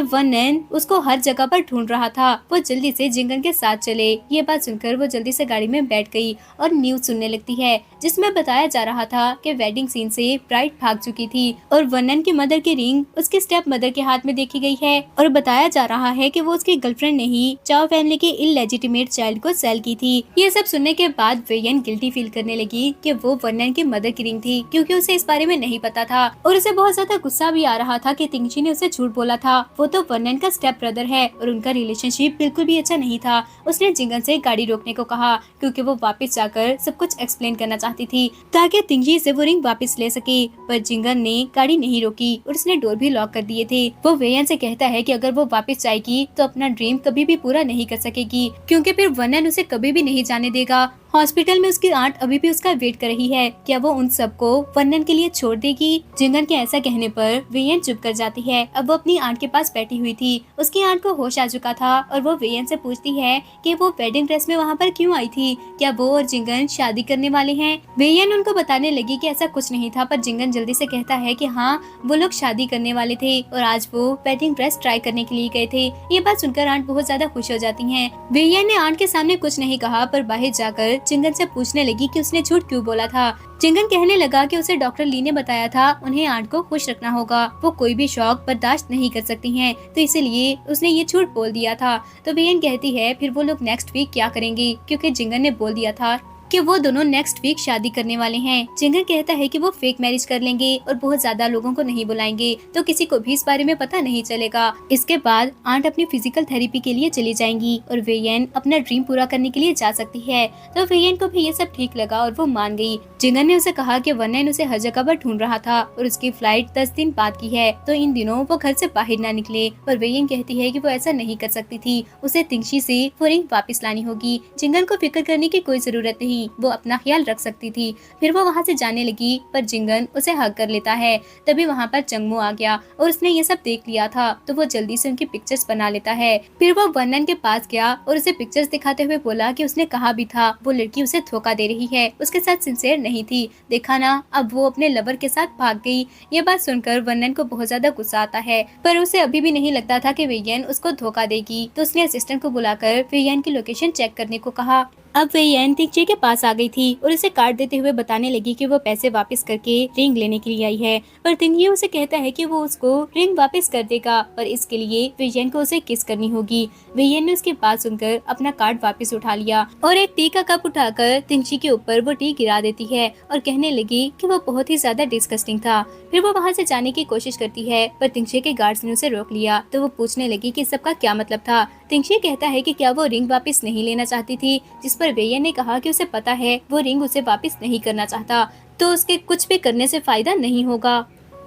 वनन उसको हर जगह पर ढूंढ रहा था, वो जल्दी से जिंगन के साथ चले। ये बात सुनकर वो जल्दी से गाड़ी में बैठ गई और न्यूज सुनने लगती है, जिसमें बताया जा रहा था कि वेडिंग सीन से ब्राइड भाग चुकी थी और वनन की मदर की रिंग उसकी स्टेप मदर के हाथ में देखी गई है और बताया जा रहा है कि वो उसकी गर्लफ्रेंड ने ही चाओ फैमिली के इलेजिटिमेट चाइल्ड को सेल की थी। ये सब सुनने के बाद वेयन गिल्टी फील करने लगी कि वो वनन की मदर की रिंग थी, क्योंकि उसे इस बारे में नहीं पता था और उसे बहुत ज्यादा गुस्सा भी आ रहा था कि तिंगशी ने उसे झूठ बोला था। वो वो तो वर्नन का स्टेप ब्रदर है और उनका रिलेशनशिप बिल्कुल भी अच्छा नहीं था। उसने जिंगन से गाड़ी रोकने को कहा क्योंकि वो वापस जाकर सब कुछ एक्सप्लेन करना चाहती थी ताकि तिंगजी से वो रिंग वापस ले सके। पर जिंगन ने गाड़ी नहीं रोकी और उसने डोर भी लॉक कर दिए थे। वो वेयन से कहता है कि अगर वो वापस जाएगी तो अपना ड्रीम कभी भी पूरा नहीं कर सकेगी क्योंकि फिर वर्नन उसे कभी भी नहीं जाने देगा। हॉस्पिटल में उसकी आंट अभी भी उसका वेट कर रही है। क्या वो उन सबको वर्नन के लिए छोड़ देगी? जिंगन के ऐसा कहने पर वेयन चुप कर जाती है। अब वो अपनी आंट के पास बैठी हुई थी। उसकी आंट को होश आ चुका था और वो वेयन से पूछती है कि वो वेडिंग ड्रेस में वहाँ पर क्यों आई थी। क्या वो और जिंगन शादी करने वाले हैं? वेयन उनको बताने लगी कि ऐसा कुछ नहीं था, पर जिंगन जल्दी से कहता है कि हाँ, वो लोग शादी करने वाले थे और आज वो वेडिंग ड्रेस ट्राई करने के लिए गए थे। ये बात सुनकर आंट बहुत ज्यादा खुश हो जाती है। वेयन ने आंट के सामने कुछ नहीं कहा, पर बाहर जाकर जिंगन से पूछने लगी कि उसने झूठ क्यों बोला था। जिंगन कहने लगा कि उसे डॉक्टर ली ने बताया था उन्हें आंट को खुश रखना होगा, वो कोई भी शौक बर्दाश्त नहीं कर सकती हैं, तो इसलिए उसने ये झूठ बोल दिया था। तो वेयन कहती है फिर वो लोग नेक्स्ट वीक क्या करेंगे, क्योंकि जिंगन ने बोल दिया था कि वो दोनों नेक्स्ट वीक शादी करने वाले हैं। जिंगन कहता है कि वो फेक मैरिज कर लेंगे और बहुत ज्यादा लोगों को नहीं बुलाएंगे, तो किसी को भी इस बारे में पता नहीं चलेगा। इसके बाद आंट अपनी फिजिकल थेरेपी के लिए चली जाएंगी और वेयन अपना ड्रीम पूरा करने के लिए जा सकती है। तो वेयन को भी ये सब ठीक लगा और वो मान गई। जिंगन ने उसे कहा कि वर्नन उसे हर जगह पर ढूंढ रहा था और उसकी फ्लाइट 10 दिन बाद की है, तो इन दिनों वो घर से बाहर ना निकले। पर वेयन कहती है कि वो ऐसा नहीं कर सकती थी, उसे तिंगशी से वो रिंग वापस लानी होगी। जिंगन को फिक्र करने की कोई जरूरत नहीं, वो अपना ख्याल रख सकती थी। फिर वो वहाँ से जाने लगी, पर जिंगन उसे हग कर लेता है। तभी वहाँ पर चंगमू आ गया और उसने ये सब देख लिया था, तो वो जल्दी से उनकी पिक्चर्स बना लेता है। फिर वो वर्नन के पास गया और उसे पिक्चर्स दिखाते हुए बोला कि उसने कहा भी था वो लड़की उसे धोखा दे रही है, उसके साथ सिंसियर नहीं थी। देखा ना, अब वो अपने लवर के साथ भाग गई। ये बात सुनकर वर्नन को बहुत ज्यादा गुस्सा आता है, पर उसे अभी भी नहीं लगता था कि वेयन उसको धोखा देगी, तो उसने असिस्टेंट को बुलाकर वेयन की लोकेशन चेक करने को कहा। अब वेयन तिंगची के पास आ गई थी और उसे कार्ड देते हुए बताने लगी कि वो पैसे वापस करके रिंग लेने के लिए आई है, पर तिंगची उसे कहता है कि वो उसको रिंग वापस कर देगा, पर इसके लिए वेयन को उसे किस करनी होगी। वेयन ने उसकी बात सुनकर अपना कार्ड वापस उठा लिया और एक टी का कप उठाकर तिंगची के ऊपर वो टी गिरा देती है और कहने लगी कि वो बहुत ही ज्यादा डिस्गस्टिंग था। फिर वो वहाँ से जाने की कोशिश करती है, पर तिंगची के गार्ड्स ने उसे रोक लिया, तो वो पूछने लगी कि सबका क्या मतलब था। तिंगची कहता है कि क्या वो रिंग वापस नहीं लेना चाहती थी, जिस पर वेयन ने कहा कि उसे पता है वो रिंग उसे वापस नहीं करना चाहता, तो उसके कुछ भी करने से फायदा नहीं होगा।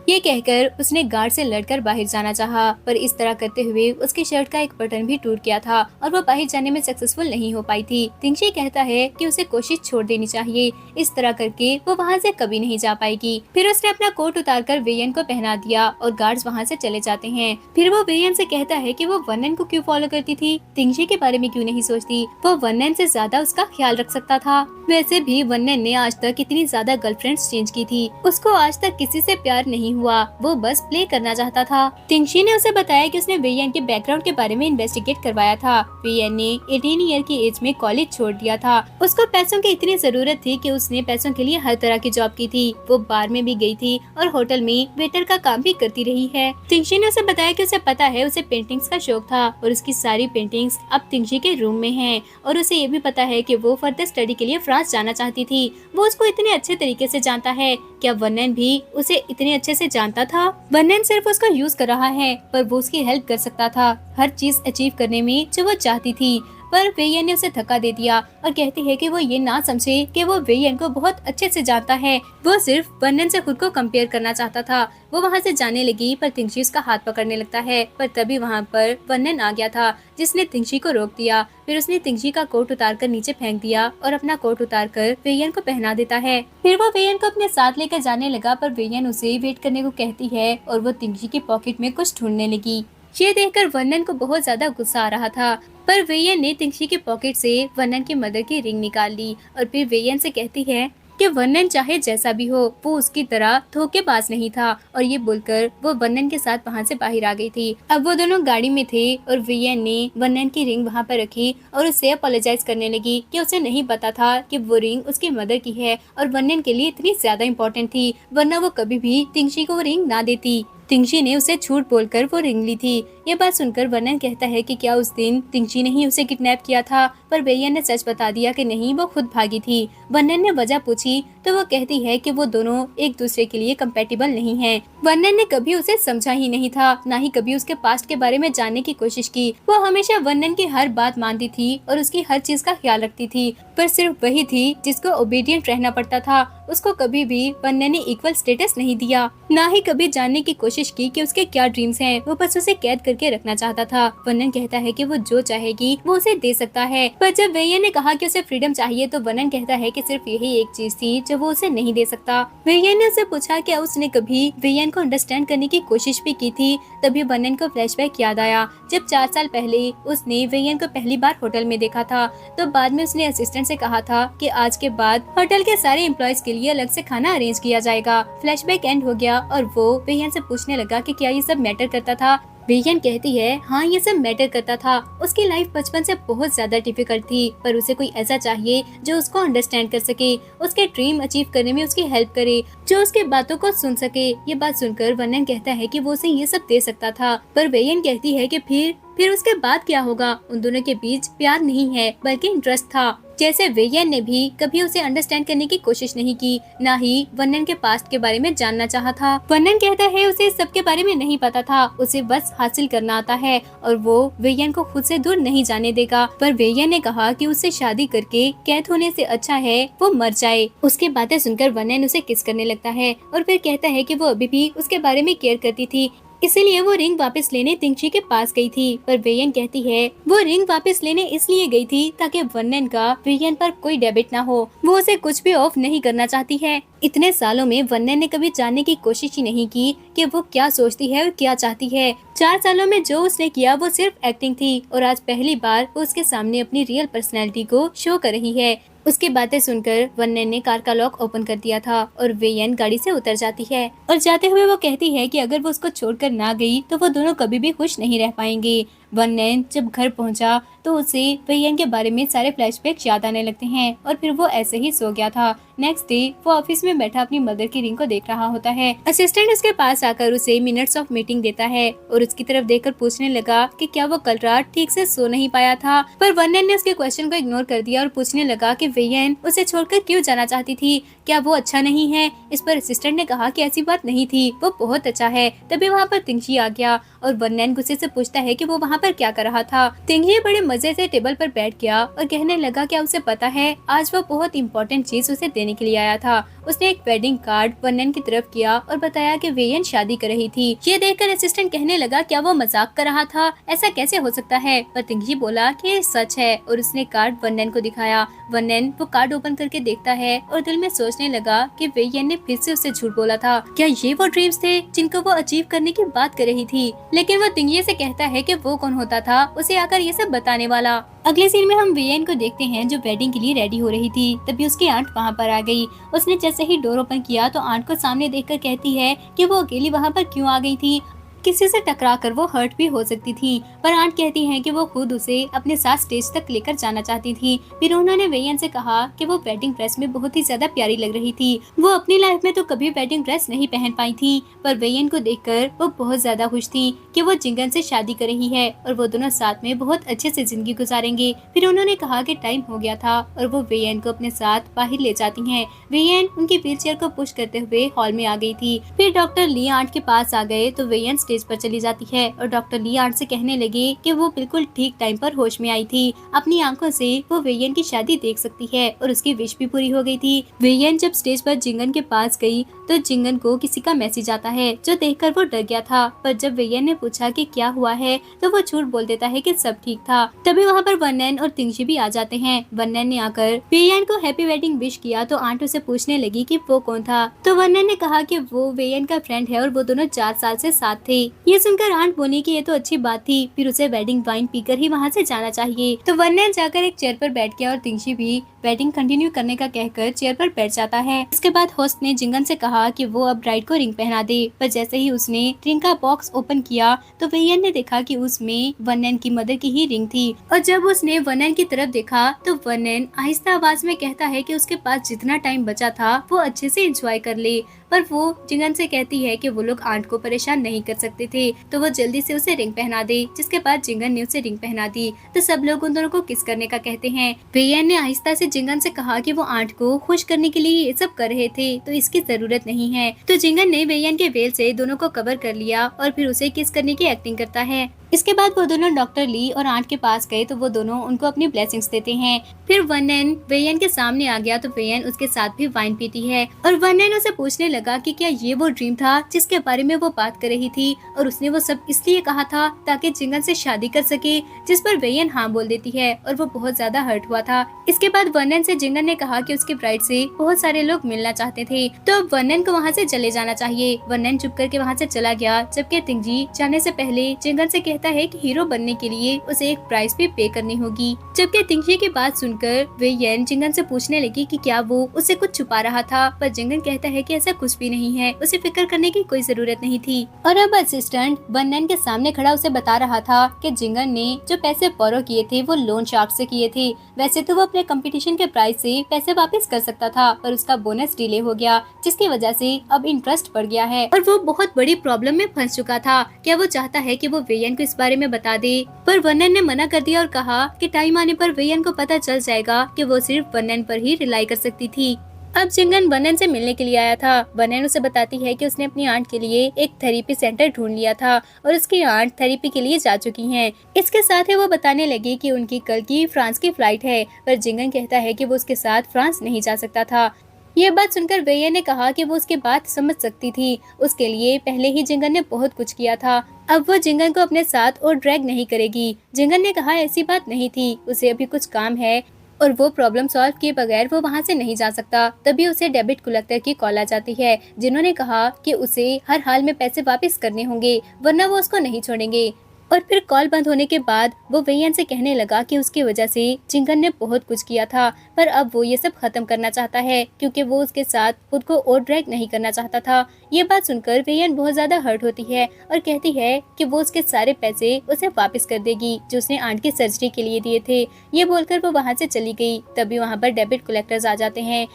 ये कहकर उसने गार्ड से लड़कर बाहर जाना चाहा, पर इस तरह करते हुए उसकी शर्ट का एक बटन भी टूट गया था और वो बाहर जाने में सक्सेसफुल नहीं हो पाई थी। तिंगशी कहता है कि उसे कोशिश छोड़ देनी चाहिए, इस तरह करके वो वहाँ से कभी नहीं जा पाएगी। फिर उसने अपना कोट उतारकर वेयन को पहना दिया और गार्ड्स वहाँ से चले जाते हैं। फिर वो वेयन से कहता है कि वो वर्नन को क्यों फॉलो करती थी, तिंगशी के बारे में क्यों नहीं सोचती, वो वर्नन से ज्यादा उसका ख्याल रख सकता था। वैसे भी वर्नन ने आज तक इतनी ज्यादा गर्लफ्रेंड्स चेंज की थी, उसको आज तक किसी से प्यार नहीं हुआ, वो बस प्ले करना चाहता था। तिंगशी ने उसे बताया कि उसने वेयन के बैकग्राउंड के बारे में इन्वेस्टिगेट करवाया था। वेयन ने 18 ईयर की एज में कॉलेज छोड़ दिया था। उसको पैसों की इतनी जरूरत थी कि उसने पैसों के लिए हर तरह की जॉब की थी। वो बार में भी गई थी और होटल में वेटर का काम भी करती रही है। तिंगशी ने उसे बताया कि उसे पता है उसे पेंटिंग्स का शौक था और उसकी सारी पेंटिंग्स अब तिंगशी के रूम में हैं और उसे ये भी पता है कि वो फर्दर स्टडी के लिए फ्रांस जाना चाहती थी। वो उसको इतने अच्छे तरीके से जानता है। क्या वर्नन भी उसे इतने अच्छे से जानता था? वर्नन सिर्फ उसका यूज कर रहा है, पर वो उसकी हेल्प कर सकता था हर चीज अचीव करने में जो वो चाहती थी। पर वेयन ने उसे धक्का दे दिया और कहती है कि वो ये ना समझे कि वो वेयन को बहुत अच्छे से जानता है, वो सिर्फ वर्नन से खुद को कंपेयर करना चाहता था। वो वहाँ से जाने लगी, पर तिंगशी उसका हाथ पकड़ने लगता है, पर तभी वहाँ पर वर्नन आ गया था जिसने तिंगशी को रोक दिया। फिर उसने तिंगशी का कोट उतारकर नीचे फेंक दिया और अपना कोट उतारकर वेयन को पहना देता है। फिर वो वेयन को अपने साथ लेकर जाने लगा, पर वेयन उसे वेट करने को कहती है और वो तिंगशी की पॉकेट में कुछ ढूंढने लगी। ये देखकर वर्नन को बहुत ज्यादा गुस्सा आ रहा था, पर वेयन ने तिंगशी के पॉकेट से वर्नन की मदर की रिंग निकाल ली और फिर वेयन से कहती है कि वर्नन चाहे जैसा भी हो, वो उसकी तरह धोखेबाज नहीं था, और ये बोलकर वो वर्नन के साथ वहाँ से बाहर आ गई थी। अब वो दोनों गाड़ी में थे और वेयन ने वर्नन की रिंग वहाँ पर रखी और उससे अपोलोजाइज करने लगी कि उसे नहीं पता था कि वो रिंग उसकी मदर की है और वर्नन के लिए इतनी ज्यादा इम्पोर्टेंट थी, वरना वो कभी भी तिंगशी को वो रिंग ना देती। तिंगजी ने उसे झूठ बोलकर वो रिंग ली थी। ये बात सुनकर वर्नन कहता है कि क्या उस दिन तिंगजी ने ही उसे किडनैप किया था, पर वेयन ने सच बता दिया कि नहीं, वो खुद भागी थी। वर्नन ने वजह पूछी तो वो कहती है कि वो दोनों एक दूसरे के लिए कंपैटिबल नहीं हैं। वर्नन ने कभी उसे समझा ही नहीं था, ना ही कभी उसके पास्ट के बारे में जानने की कोशिश की। वो हमेशा वर्नन की हर बात मानती थी और उसकी हर चीज का ख्याल रखती थी, पर सिर्फ वही थी जिसको ओबीडियंट रहना पड़ता था। उसको कभी भी वर्नन ने इक्वल स्टेटस नहीं दिया, ना ही कभी जानने की कोशिश की कि उसके क्या ड्रीम्स हैं। वो बस उसे कैद करके रखना चाहता था। वर्नन कहता है कि वो जो चाहेगी वो उसे दे सकता है, पर जब वेयन ने कहा कि उसे फ्रीडम चाहिए तो वर्नन कहता है कि सिर्फ यही एक चीज थी जो वो उसे नहीं दे सकता। वेयन ने उसे पूछा कि उसने कभी वेयन को अंडरस्टैंड करने की कोशिश भी की थी। तभी वर्नन को फ्लैशबैक याद आया जब 4 साल पहले उसने वेयन को पहली बार होटल में देखा था। तो बाद में उसने असिस्टेंट से कहा था कि आज के बाद होटल के सारे एम्प्लॉयज के लिए अलग से खाना अरेंज किया जाएगा। फ्लैशबैक एंड हो गया और वो वेयन से पूछने लगा कि क्या ये सब मैटर करता था। वेयन कहती है हाँ, ये सब मैटर करता था। उसकी लाइफ बचपन से बहुत ज्यादा डिफिकल्ट थी, पर उसे कोई ऐसा चाहिए जो उसको अंडरस्टैंड कर सके, उसके ड्रीम अचीव करने में उसकी हेल्प करे, जो उसके बातों को सुन सके। ये बात सुनकर वर्नन कहता है कि वो उसे ये सब दे सकता था, पर वेयन कहती है कि फिर उसके बाद क्या होगा। उन दोनों के बीच प्यार नहीं है बल्कि इंटरेस्ट था। जैसे वेयन ने भी कभी उसे अंडरस्टैंड करने की कोशिश नहीं की, ना ही वर्नन के पास्ट के बारे में जानना चाहा था। वर्नन कहता है उसे सब के बारे में नहीं पता था, उसे बस हासिल करना आता है और वो वेयन को खुद से दूर नहीं जाने देगा। पर वेयन ने कहा कि उससे शादी करके कैद होने से अच्छा है वो मर जाए। उसकी बातें सुनकर वर्नन उसे किस करने लगता है और फिर कहता है कि वो अभी भी उसके बारे में केयर करती थी, इसीलिए वो रिंग वापस लेने तिंगजी के पास गई थी। पर वेयन कहती है वो रिंग वापस लेने इसलिए गई थी ताकि वर्नन का वेयन पर कोई डेबिट ना हो। वो उसे कुछ भी ऑफ नहीं करना चाहती है। इतने सालों में वर्नन ने कभी जानने की कोशिश ही नहीं की कि वो क्या सोचती है और क्या चाहती है। 4 सालों में जो उसने किया वो सिर्फ एक्टिंग थी और आज पहली बार वो उसके सामने अपनी रियल पर्सनैलिटी को शो कर रही है। उसकी बातें सुनकर वर्नन ने कार का लॉक ओपन कर दिया था और वेयन गाड़ी से उतर जाती है और जाते हुए वो कहती है कि अगर वो उसको छोड़कर ना गई तो वो दोनों कभी भी खुश नहीं रह पाएंगे। वर्नन जब घर पहुंचा तो उसे वेयन के बारे में सारे फ्लैशबैक्स याद आने लगते हैं और फिर वो ऐसे ही सो गया था। नेक्स्ट डे वो ऑफिस में बैठा अपनी मदर की रिंग को देख रहा होता है। असिस्टेंट उसके पास आकर उसे मिनट्स ऑफ मीटिंग देता है और उसकी तरफ देखकर पूछने लगा कि क्या वो कल रात ठीक से सो नहीं पाया था। पर वर्नन ने उसके क्वेश्चन को इग्नोर कर दिया और पूछने लगा कि वेयन उसे छोड़कर क्यों जाना चाहती थी, क्या वो अच्छा नहीं है। इस पर असिस्टेंट ने कहा कि ऐसी बात नहीं थी, वो बहुत अच्छा है। तभी वहाँ पर तिंगजी आ गया और वर्नन गुस्से से पूछता है कि वो वहाँ पर क्या कर रहा था। तिंगजी बड़े मजे से टेबल पर बैठ गया और कहने लगा क्या उसे पता है आज वो बहुत इम्पोर्टेंट चीज उसे देने के लिए आया था। उसने एक वेडिंग कार्ड वर्नन की तरफ किया और बताया कि वेयन शादी कर रही थी। ये देखकर असिस्टेंट कहने लगा क्या वो मजाक कर रहा था, ऐसा कैसे हो सकता है। पर तिंगजी बोला कि ये सच है और उसने कार्ड वर्नन को दिखाया। वर्नन वो कार्ड ओपन करके देखता है और दिल में सोचने लगा कि वेयन ने फिर से उससे झूठ बोला था। क्या ये वो ड्रीम्स थे जिनको वो अचीव करने की बात कर रही थी। लेकिन वो तिंगजी से कहता है कि वो कौन होता था उसे आकर ये सब बताने वाला। अगले सीन में हम वेयन को देखते हैं जो वेडिंग के लिए रेडी हो रही थी। तभी उसकी आंट वहाँ पर आ गई। उसने जैसे ही डोर ओपन किया तो आंट को सामने देखकर कहती है कि वो अकेली वहाँ पर क्यों आ गई थी, किसी से टकरा कर वो हर्ट भी हो सकती थी। पर आंट कहती है कि वो खुद उसे अपने साथ स्टेज तक लेकर जाना चाहती थी। फिर उन्होंने वेयन से कहा कि वो वेडिंग ड्रेस में बहुत ही ज्यादा प्यारी लग रही थी। वो अपनी लाइफ में तो कभी वेडिंग ड्रेस नहीं पहन पाई थी, पर वेयन को देखकर वो बहुत ज्यादा खुश थी कि वो जिंगन से शादी कर रही है और वो दोनों साथ में बहुत अच्छे से जिंदगी गुजारेंगे। फिर उन्होंने कहा कि टाइम हो गया था और वो वेयन को अपने साथ बाहर ले जाती हैं। वेयन उनकी व्हीलचेयर को पुश करते हुए हॉल में आ गई थी। फिर डॉक्टर ली आंट के पास आ गए तो वेयन स्टेज पर चली जाती है और डॉक्टर ली आंट से कहने लगे कि वो बिल्कुल ठीक टाइम पर होश में आई थी। अपनी आंखों से वो वेयन की शादी देख सकती है और उसकी विश भी पूरी हो गई थी। वेयन जब स्टेज पर जिंगन के पास गई तो जिंगन को किसी का मैसेज आता है जो देखकर वो डर गया था। पर जब वेयन ने पूछा कि क्या हुआ है तो वो झूठ बोल देता है कि सब ठीक था। तभी वहाँ पर वर्नन और तिंगजी भी आ जाते हैं। वर्नन ने आकर वेयन को हैप्पी वेडिंग विश किया तो आंट उसे पूछने लगी कि वो कौन था। तो वर्नन ने कहा कि वो वेयन का फ्रेंड है और वो दोनों 4 साल से साथ थे। ये सुनकर आंट बोली कि ये तो अच्छी बात थी, फिर उसे वेडिंग वाइन पीकर ही वहाँ से जाना चाहिए। तो वर्नन जाकर एक चेयर पर बैठ गया और तिंगजी भी वेडिंग कंटिन्यू करने का कहकर चेयर पर बैठ जाता है। इसके बाद होस्ट ने जिंगन से कहा कि वो अब ब्राइड को रिंग पहना दे। पर जैसे ही उसने रिंग का बॉक्स ओपन किया तो वेयन ने देखा कि उसमें वर्नन की मदर की ही रिंग थी और जब उसने वर्नन की तरफ देखा तो वर्नन आहिस्ता आवाज में कहता है कि उसके पास जितना टाइम बचा था वो अच्छे से एंजॉय कर ले। पर वो जिंगन से कहती है कि वो लोग आंट को परेशान नहीं कर सकते थे, तो वो जल्दी से उसे रिंग पहना दे। जिसके बाद जिंगन ने उसे रिंग पहना दी तो सब लोग उन दोनों को किस करने का कहते हैं। वेयन ने आहिस्ता से जिंगन से कहा कि वो आंट को खुश करने के लिए ये सब कर रहे थे, तो इसकी जरूरत नहीं है। तो जिंगन ने वेयन के वेल से दोनों को कवर कर लिया और फिर उसे किस करने की एक्टिंग करता है। इसके बाद वो दोनों डॉक्टर ली और आंट के पास गए तो वो दोनों उनको अपनी ब्लेसिंग्स देते हैं। फिर वनन वेयन के सामने आ गया तो वेयन उसके साथ भी वाइन पीती है और वनन उसे पूछने लगा कि क्या ये वो ड्रीम था जिसके बारे में वो बात कर रही थी और उसने वो सब इसलिए कहा था ताकि जिंगन से शादी कर सके, जिस पर वेयन हाँ बोल देती है और वो बहुत ज्यादा हर्ट हुआ था। इसके बाद वनन से जिंगन ने कहा कि उसकी ब्राइड से बहुत सारे लोग मिलना चाहते थे, तो अब वनन को वहाँ से चले जाना चाहिए। वनन चुप करके वहाँ से चला गया, जबकि तिंगजी जाने से पहले जिंगन से कहता है कि हीरो बनने के लिए उसे एक प्राइस भी पे करनी होगी। जबकि तिंगजी की बात सुनकर वेयन जिंगन से पूछने लगी कि क्या वो उसे कुछ छुपा रहा था, पर जिंगन कहता है कि ऐसा कुछ भी नहीं है, उसे फिक्र करने की कोई जरूरत नहीं थी। और अब असिस्टेंट वनन के सामने खड़ा उसे बता रहा था कि जिंगन ने जो पैसे बोरो किए थे वो लोन शार्क से किए थे। वैसे तो वो अपने कंपटीशन के प्राइस से पैसे वापस कर सकता था, पर उसका बोनस डिले हो गया, जिसकी वजह से अब इंटरेस्ट बढ़ गया है और वो बहुत बड़ी प्रॉब्लम में फंस चुका था। क्या वो चाहता है कि वो वेयन को इस बारे में बता दे, पर वनन ने मना कर दिया और कहा कि टाइम आने पर वेयन को पता चल जाएगा कि वो सिर्फ वनन पर ही रिलाई कर सकती थी। अब जिंगन वनन से मिलने के लिए आया था। वनन उसे बताती है कि उसने अपनी आंट के लिए एक थेरेपी सेंटर ढूंढ लिया था और उसकी आंट थेरेपी के लिए जा चुकी हैं। इसके साथ ही वो बताने लगी कि उनकी कल की फ्रांस की फ्लाइट है, पर जिंगन कहता है कि वो उसके साथ फ्रांस नहीं जा सकता था। ये बात सुनकर वेयन ने कहा कि वो उसकी बात समझ सकती थी, उसके लिए पहले ही जिंगन ने बहुत कुछ किया था, अब वो जिंगन को अपने साथ और ड्रैग नहीं करेगी। जिंगन ने कहा ऐसी बात नहीं थी, उसे अभी कुछ काम है और वो प्रॉब्लम सॉल्व किए बगैर वो वहाँ से नहीं जा सकता। तभी उसे डेबिट कलेक्टर की कॉल आ जाती है, जिन्होंने कहा कि उसे हर हाल में पैसे वापस करने होंगे वरना वो उसको नहीं छोड़ेंगे। और फिर कॉल बंद होने के बाद वो वेयन से कहने लगा कि उसकी वजह से जिंगन ने बहुत कुछ किया था, पर अब वो ये सब खत्म करना चाहता है क्योंकि वो उसके साथ खुद को और ड्रैग नहीं करना चाहता था। ये बात सुनकर वेयन बहुत ज्यादा हर्ट होती है और कहती है कि वो उसके सारे पैसे उसे वापस कर देगी जो उसने आंट की सर्जरी के लिए दिए थे। ये बोलकर वो वहाँ से चली गई। तभी वहाँ पर डेबिट कलेक्टर्स आ जाते हैं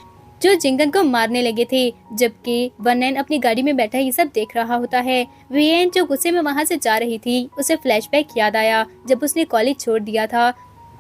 जो जिंगन को मारने लगे थे, जबकि वनन अपनी गाड़ी में बैठा ये सब देख रहा होता है। वेयन जो गुस्से में वहाँ से जा रही थी, उसे फ्लैशबैक याद आया जब उसने कॉलेज छोड़ दिया था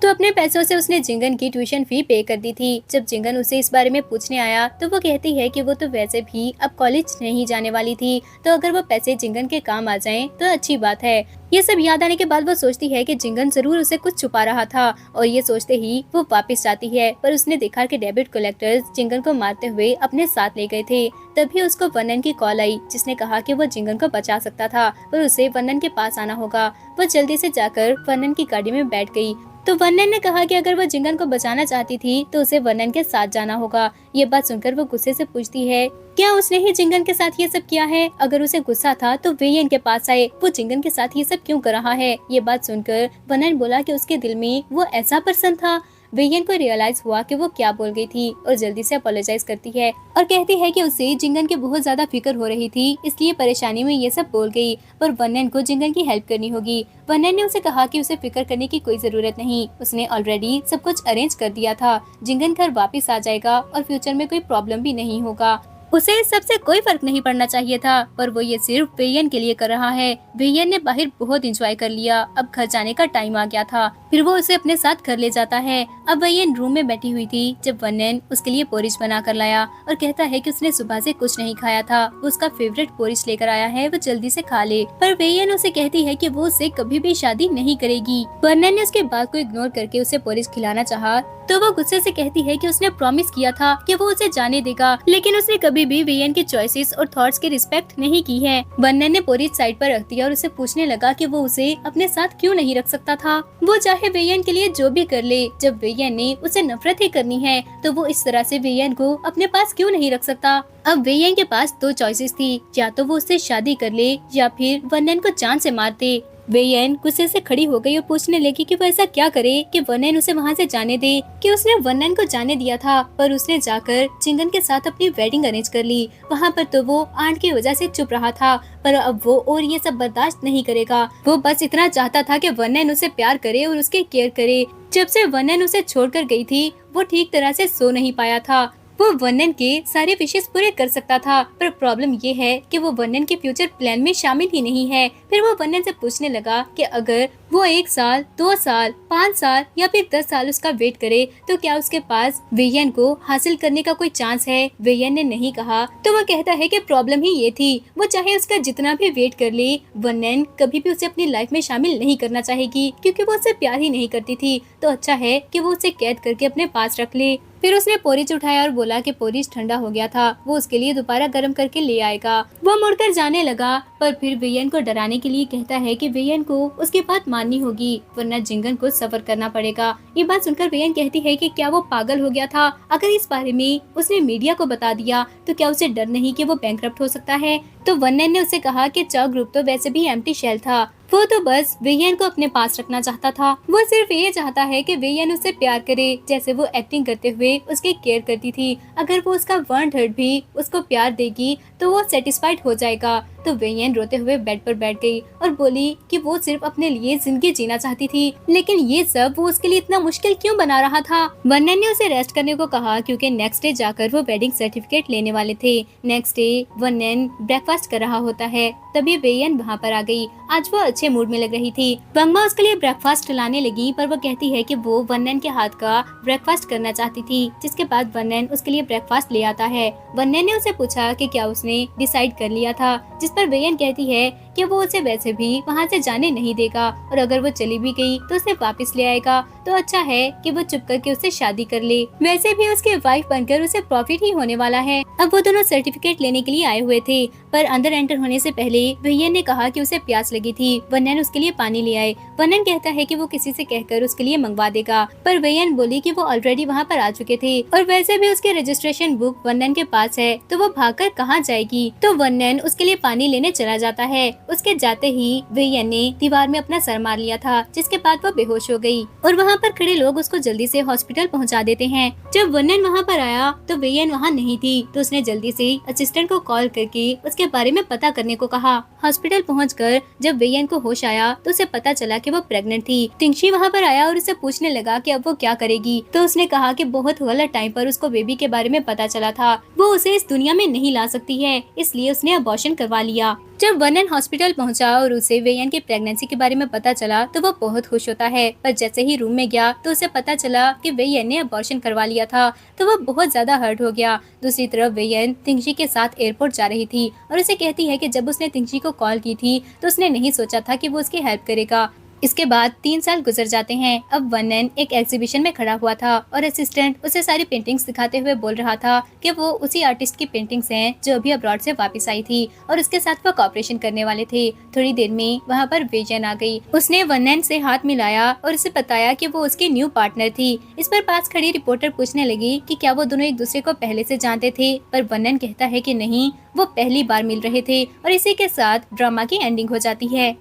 तो अपने पैसों से उसने जिंगन की ट्यूशन फी पे कर दी थी। जब जिंगन उसे इस बारे में पूछने आया तो वो कहती है कि वो तो वैसे भी अब कॉलेज नहीं जाने वाली थी, तो अगर वो पैसे जिंगन के काम आ जाएं तो अच्छी बात है। ये सब याद आने के बाद वो सोचती है कि जिंगन जरूर उसे कुछ छुपा रहा था और ये सोचते ही वो वापस जाती है, पर उसने देखा कि डेबिट कलेक्टर्स जिंगन को मारते हुए अपने साथ ले गए थे। तभी उसको वनन की कॉल आई जिसने कहा कि वो जिंगन को बचा सकता था, पर उसे वनन के पास आना होगा। वो जल्दी से जाकर वनन की गाड़ी में बैठ गई तो वनन ने कहा कि अगर वो जिंगन को बचाना चाहती थी तो उसे वनन के साथ जाना होगा। ये बात सुनकर वो गुस्से से पूछती है क्या उसने ही जिंगन के साथ ये सब किया है? अगर उसे गुस्सा था तो वेयन के पास आए, वो जिंगन के साथ ये सब क्यों कर रहा है? ये बात सुनकर वनन बोला कि उसके दिल में वो ऐसा पर्सन था। वेयन को रियलाइज हुआ कि वो क्या बोल गई थी और जल्दी से अपोलोजाइज करती है और कहती है कि उसे जिंगन की बहुत ज्यादा फिक्र हो रही थी, इसलिए परेशानी में ये सब बोल गई, पर वनन को जिंगन की हेल्प करनी होगी। वनन ने उसे कहा कि उसे फिक्र करने की कोई जरूरत नहीं, उसने ऑलरेडी सब कुछ अरेंज कर दिया था। जिंगन घर वापस आ जाएगा और फ्यूचर में कोई प्रॉब्लम भी नहीं होगा। उसे इस सबसे कोई फर्क नहीं पड़ना चाहिए था, पर वो ये सिर्फ वेयन के लिए कर रहा है। वेयन ने बाहर बहुत एंजॉय कर लिया, अब घर जाने का टाइम आ गया था। फिर वो उसे अपने साथ घर ले जाता है। अब वेयन रूम में बैठी हुई थी जब वनन उसके लिए पोरिज बना कर लाया और कहता है कि उसने सुबह से कुछ नहीं खाया था, वो उसका फेवरेट पोरिज लेकर आया है, वो जल्दी से खा ले। पर वेयन उसे कहती है कि वो उससे कभी भी शादी नहीं करेगी। वनन ने उसके बात को इग्नोर करके उसे पोरिज खिलाना चाहा तो वो गुस्से से कहती है कि उसने प्रॉमिस किया था कि वो उसे जाने देगा, लेकिन उसने कभी भी वेयन के चॉइसेस और थॉट्स की रिस्पेक्ट नहीं की है। वनन ने पोरिज साइड पर रख दिया और उसे पूछने लगा कि वो उसे अपने साथ क्यों नहीं रख सकता था। वो चाहे वेयन के लिए जो भी कर ले, जब वेयन ने उसे नफरत ही करनी है तो वो इस तरह से वेयन को अपने पास क्यों नहीं रख सकता। अब वेयन के पास दो चॉइसेस थी, या तो वो उससे शादी कर ले या फिर वनन को जान से मार दे। वेयन गुस्से से खड़ी हो गई और पूछने लगी कि वो ऐसा क्या करे कि वनन उसे वहाँ से जाने दे। कि उसने वनन को जाने दिया था, पर उसने जाकर जिंगन के साथ अपनी वेडिंग अरेंज कर ली। वहाँ पर तो वो आंट की वजह से चुप रहा था, पर अब वो और ये सब बर्दाश्त नहीं करेगा। वो बस इतना चाहता था कि वनन उसे प्यार करे और उसके केयर करे। जब से वनन उसे छोड़कर गई थी वो ठीक तरह से सो नहीं पाया था। वो वनन के सारे विशेष पूरे कर सकता था, पर प्रॉब्लम ये है कि वो वनन के फ्यूचर प्लान में शामिल ही नहीं है। फिर वो वनन से पूछने लगा कि अगर वो 1 साल, 2 साल, 5 साल या फिर 10 साल उसका वेट करे तो क्या उसके पास वेयन को हासिल करने का कोई चांस है। वेयन ने नहीं कहा तो वो कहता है कि प्रॉब्लम ही ये थी, वो चाहे उसका जितना भी वेट कर ले, वनन कभी भी उसे अपनी लाइफ में शामिल नहीं करना चाहेगी क्योंकि वो उससे प्यार ही नहीं करती थी। तो अच्छा है कि वो उसे कैद करके अपने पास रख ले। फिर उसने पोरिज उठाया और बोला कि पोरिज ठंडा हो गया था, वो उसके लिए दोबारा गर्म करके ले आएगा। वो मुड़कर जाने लगा, पर फिर वेयन को डराने के लिए कहता है कि वेयन को उसकी बात माननी होगी वरना जिंगन को सफर करना पड़ेगा। ये बात सुनकर वेयन कहती है कि क्या वो पागल हो गया था? अगर इस बारे में उसने मीडिया को बता दिया तो क्या उसे डर नहीं कि वो बैंकरप्ट हो सकता है? तो वनन ने उसे कहा कि चा ग्रुप तो वैसे भी एम्प्टी शेल था, वो तो बस वेयन को अपने पास रखना चाहता था। वो सिर्फ ये चाहता है कि वेयन उससे प्यार करे जैसे वो एक्टिंग करते हुए उसकी केयर करती थी। अगर वो उसका 1/3 भी उसको प्यार देगी तो वो सेटिस्फाइड हो जाएगा। तो वेयन रोते हुए बेड पर बैठ गई और बोली कि वो सिर्फ अपने लिए जिंदगी जीना चाहती थी, लेकिन ये सब वो उसके लिए इतना मुश्किल क्यों बना रहा था। वनन ने उसे रेस्ट करने को कहा क्योंकि नेक्स्ट डे जाकर वो वेडिंग सर्टिफिकेट लेने वाले थे। नेक्स्ट डे वनन ब्रेकफास्ट कर रहा होता है, तभी वेयन वहाँ पर आ गई। आज वो अच्छे मूड में लग रही थी। बंगमा उसके लिए ब्रेकफास्ट लाने लगी, पर वो कहती है कि वो वनन के हाथ का ब्रेकफास्ट करना चाहती थी, जिसके बाद वनन उसके लिए ब्रेकफास्ट ले आता है। वनन ने उसे पूछा कि क्या उसने डिसाइड कर लिया था, जिस पर वेयन कहती है कि वो उसे वैसे भी वहाँ से जाने नहीं देगा और अगर वो चली भी गई तो उसे वापस ले आएगा। तो अच्छा है कि वो चुप करके उससे शादी कर ले, वैसे भी उसकी वाइफ बनकर उसे प्रॉफिट ही होने वाला है। अब वो दोनों सर्टिफिकेट लेने के लिए आए हुए थे, पर अंदर एंटर होने से पहले वेयन ने कहा कि उसे प्यास लगी थी। वनन उसके लिए पानी ले आए। वनन कहता है कि वो किसी से कहकर उसके लिए मंगवा देगा, पर वेयन बोली कि वो ऑलरेडी वहाँ पर आ चुके थे और वैसे भी उसके रजिस्ट्रेशन बुक वनन के पास है, तो वो भागकर कहाँ जाएगी। तो वनन उसके लिए पानी लेने चला जाता है। उसके जाते ही वेयन ने दीवार में अपना सर मार लिया था, जिसके बाद वो बेहोश हो गई और वहाँ पर खड़े लोग उसको जल्दी से हॉस्पिटल पहुँचा देते हैं। जब वनन वहाँ पर आया तो वेयन वहाँ नहीं थी, तो उसने जल्दी से असिस्टेंट को कॉल करके उसके बारे में पता करने को कहा। हॉस्पिटल पहुंचकर जब वेयन को होश आया तो उसे पता चला कि वो प्रेग्नेंट थी। टिंगशी वहाँ पर आया और उसे पूछने लगा कि अब वो क्या करेगी। तो उसने कहा कि बहुत गलत टाइम पर उसको बेबी के बारे में पता चला था, वो उसे इस दुनिया में नहीं ला सकती है, इसलिए उसने अबॉर्शन करवा लिया। जब वनन हॉस्पिटल पहुंचा और उसे वेयन की प्रेगनेंसी के बारे में पता चला तो वो बहुत खुश होता है, पर जैसे ही रूम में गया तो उसे पता चला कि वेयन ने अबॉर्शन करवा लिया था, तो वो बहुत ज्यादा हर्ट हो गया। दूसरी तरफ वेयन तिंगशी के साथ एयरपोर्ट जा रही थी और उसे कहती है कि जब उसने तिंगशी को कॉल की थी तो उसने नहीं सोचा था कि वो उसकी हेल्प करेगा। इसके बाद 3 साल गुजर जाते हैं। अब वनन एक एग्जीबिशन में खड़ा हुआ था और असिस्टेंट उसे सारी पेंटिंग्स दिखाते हुए बोल रहा था कि वो उसी आर्टिस्ट की पेंटिंग्स हैं जो अभी अब्रॉड से वापस आई थी और उसके साथ वो कॉपरेशन करने वाले थे। थोड़ी देर में वहाँ पर वेयन आ गई। उसने वनन से हाथ मिलाया और उसे बताया कि वो उसकी न्यू पार्टनर थी। इस पर पास खड़ी रिपोर्टर पूछने लगी कि क्या वो दोनों एक दूसरे को पहले से जानते थे, पर वनन कहता है कि नहीं, वो पहली बार मिल रहे थे और इसी के साथ ड्रामा की एंडिंग हो जाती है।